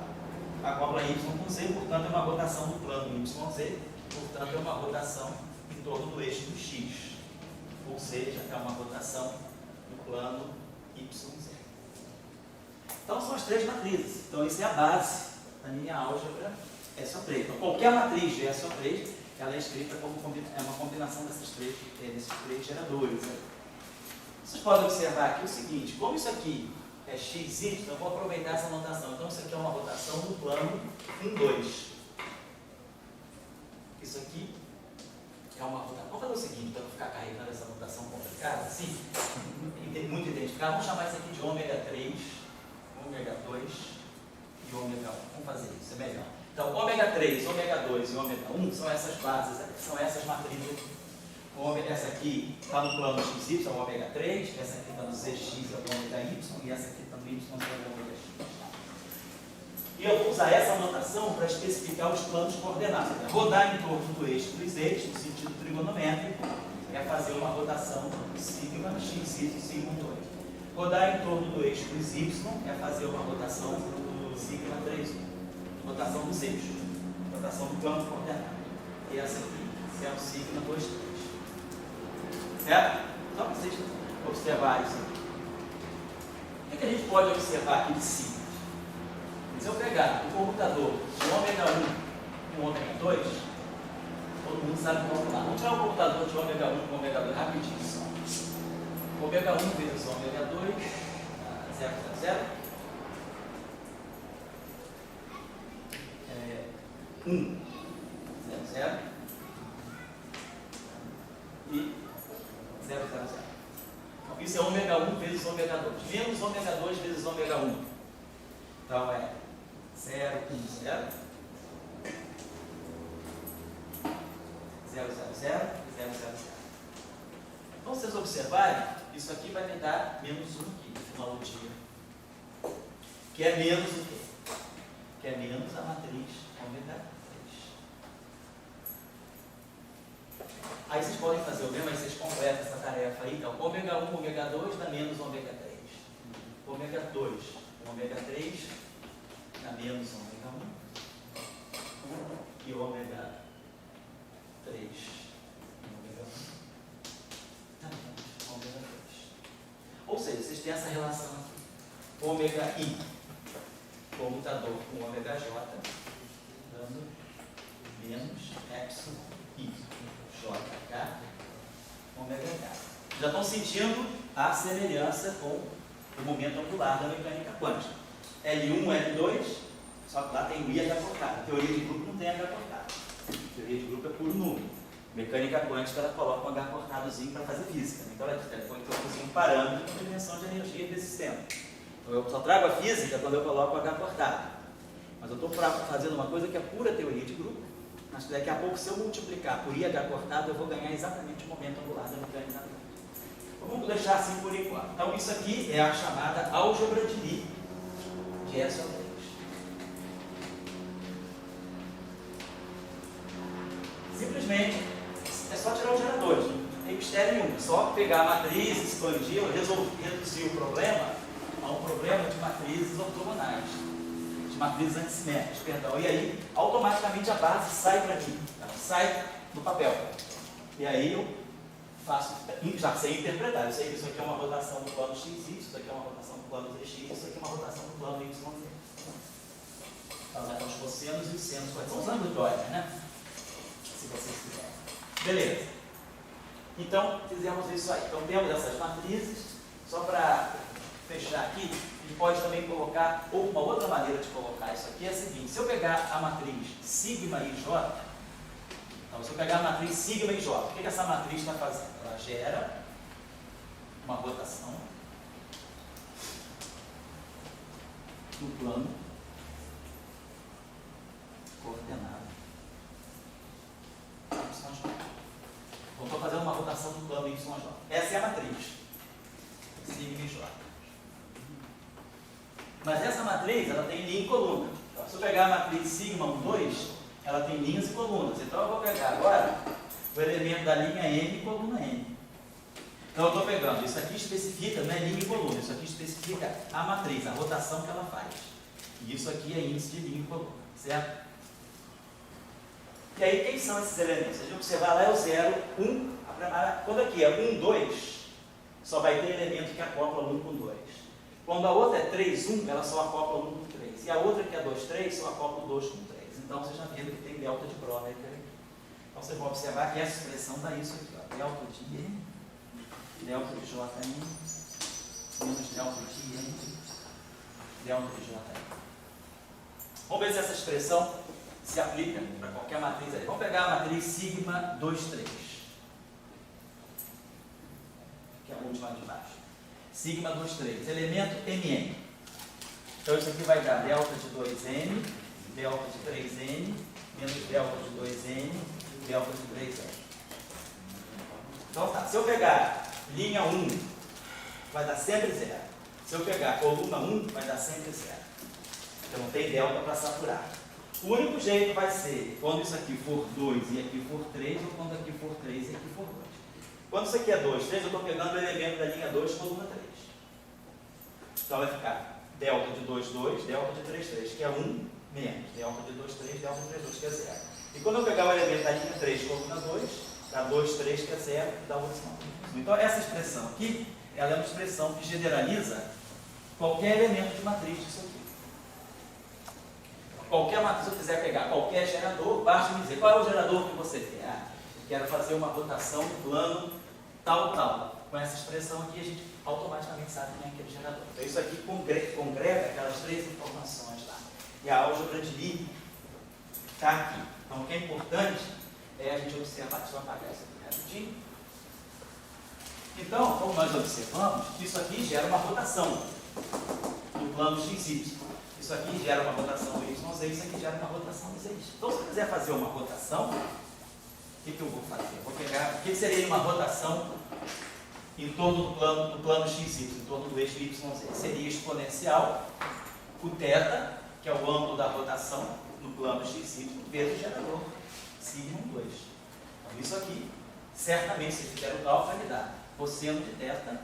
Acopla Y com Z, portanto é uma rotação no plano YZ, portanto é uma rotação em torno do eixo do X. Ou seja, é uma rotação no plano YZ. Então são as 3 matrizes. Então isso é a base da minha álgebra SO3. Então qualquer matriz de SO3, ela é escrita como uma combinação desses três geradores. Vocês podem observar aqui o seguinte, como isso aqui é XY, eu vou aproveitar essa notação. Então isso aqui é uma rotação no plano 1, 2. Isso aqui é uma rotação. Vamos fazer o seguinte, para não ficar carregando essa rotação complicada, assim, muito identificada, vamos chamar isso aqui de ômega 3, ômega 2 e ômega 1. Vamos fazer isso, é melhor. Então, ômega 3, ômega 2 e ômega 1 são essas bases, são essas matrizes. Essa aqui está no plano XY, é o ômega 3, essa aqui está no ZX, é o ômega Y, e essa aqui está no Y, é o ômega X. E eu vou usar essa notação para especificar os planos coordenados. Rodar em torno do eixo dos eixos, no sentido trigonométrico, é fazer uma rotação sigma x, y, sigma 2. Rodar em torno do eixo dos y é fazer uma rotação do sigma 3, rotação dos eixos, rotação do plano coordenado. E essa aqui é o sigma 2, 3. Certo? Só para vocês observarem isso aqui. O que a gente pode observar aqui de cima? Se eu pegar o computador de ômega 1 com ômega 2, todo mundo sabe calcular. Vamos tirar o computador de ômega 1 com ômega 2 rapidinho só. Ômega 1 vezes ômega 2, 0, 0, 1, 0, 0 e 0, 0, 0. Então, isso é ômega 1 vezes ômega 2. Menos ômega 2 vezes ômega 1. Então é 0, 1, 0, 0, 0, 0, 0, 0, 0. Então, se vocês observarem, isso aqui vai me dar menos 1 aqui no final do dia. Que é menos o quê? Que é menos a matriz ômega 3. Aí vocês podem fazer o mesmo, aí vocês completam essa tarefa aí. Então, ômega 1, ômega 2 dá menos ômega 3. Ômega 2, ômega 3 dá menos ômega 1. E ômega 3, ômega 1 dá menos ômega 3. Ou seja, vocês têm essa relação aqui. Ômega I, comutador com ômega J, dando menos epsilon I. JK, ômega K. Já estão sentindo a semelhança com o momento angular da mecânica quântica. L1, L2, só que lá tem o I H cortado. Teoria de grupo não tem H cortado. Teoria de grupo é puro número. Mecânica quântica, ela coloca um H cortadozinho para fazer física. Então ela põe um parâmetro com dimensão de energia desse sistema. Então eu só trago a física quando eu coloco o H cortado. Mas eu estou fazendo uma coisa que é pura teoria de grupo. Mas daqui a pouco, se eu multiplicar por IH cortado, eu vou ganhar exatamente o momento angular da mecânica quântica. Vamos deixar assim por enquanto. Então, isso aqui é a chamada álgebra de Lie de SO3. Simplesmente, é só tirar os geradores. Não tem mistério nenhum. Só pegar a matriz, expandir, reduzir o problema a um problema de matrizes ortogonais. Matrizes antissimétricas, perdão, e aí automaticamente a base sai para mim, ela sai do papel. E aí eu faço, já sei interpretar, eu sei que isso aqui é uma rotação do plano XY, isso aqui é uma rotação do plano ZX, isso aqui é uma rotação do plano YZ. Então, vai dar os cossenos e os senos, são os amplitudes, né? Se vocês quiserem. Beleza. Então, fizemos isso aí. Então, temos essas matrizes, só para fechar aqui, a gente pode também colocar, ou uma outra maneira de colocar isso aqui é a seguinte: se eu pegar a matriz sigma e j, então se eu pegar a matriz sigma e j, o que essa matriz está fazendo? Ela gera uma rotação no plano coordenado YJ. Então estou fazendo uma rotação no plano YJ. Essa é a matriz sigma e j. Mas essa matriz, ela tem linha e coluna. Então, se eu pegar a matriz sigma 1, 2, ela tem linhas e colunas. Então, eu vou pegar agora o elemento da linha M e coluna M. Então, eu estou pegando, isso aqui especifica, não é linha e coluna, isso aqui especifica a matriz, a rotação que ela faz. E isso aqui é índice de linha e coluna, certo? E aí, quem são esses elementos? Se a gente observar lá é o 0, 1, quando aqui é 1, 2, só vai ter elemento que acopla 1 com 2. Quando a outra é 3, 1, ela só acopla 1 com 3. E a outra que é 2, 3, só acopla 2 com 3. Então, vocês já viram que tem delta de Brodel aqui. Então, vocês vão observar que essa expressão dá isso aqui, ó. Delta de M, delta de JM, menos delta de M, delta de JM. Vamos ver se essa expressão se aplica para qualquer matriz ali. Vamos pegar a matriz sigma 2, 3, que é a última de baixo. Sigma 2, 3, elemento Mn. Então isso aqui vai dar delta de 2n, delta de 3n, menos delta de 2n, delta de 3n. Então tá, se eu pegar linha 1, vai dar sempre 0. Se eu pegar coluna 1, vai dar sempre 0. Então não tem delta para saturar. O único jeito vai ser quando isso aqui for 2 e aqui for 3, ou quando aqui for 3 e aqui for 2. Quando isso aqui é 2, 3, eu estou pegando o elemento da linha 2, coluna 3. Então vai ficar delta de 2, 2, delta de 3, 3, que é 1, menos delta de 2, 3, delta de 3, 2, que é 0. E quando eu pegar o elemento da linha 3, coluna 2, dá 2, 3, que é 0, dá 1, 5. Então essa expressão aqui, ela é uma expressão que generaliza qualquer elemento de matriz disso aqui. Qualquer matriz, se eu quiser pegar qualquer gerador, basta me dizer qual é o gerador que você quer. Ah, eu quero fazer uma rotação no plano tal, tal. Com essa expressão aqui, a gente automaticamente sabe quem é aquele gerador. Então isso aqui congrega aquelas três informações lá. E a álgebra de Lie está aqui. Então o que é importante é a gente observar. Deixa eu apagar isso aqui rapidinho. Então, como nós observamos, isso aqui gera uma rotação no plano XY. Isso aqui gera uma rotação no YZ, isso aqui gera uma rotação no ZX. Então, se eu quiser fazer uma rotação, o que eu vou fazer? Eu vou pegar, o que seria uma rotação em torno do plano XY, em torno do eixo YZ? Seria exponencial o θ, que é o ângulo da rotação no plano XY, vezes o gerador, sigma 2. Então, isso aqui, certamente, se fizer o cálculo, vai me dar cosseno de θ,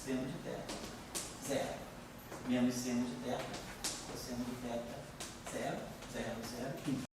seno de θ, 0. Menos seno de θ, cosseno de θ, 0, 0, 0, 1.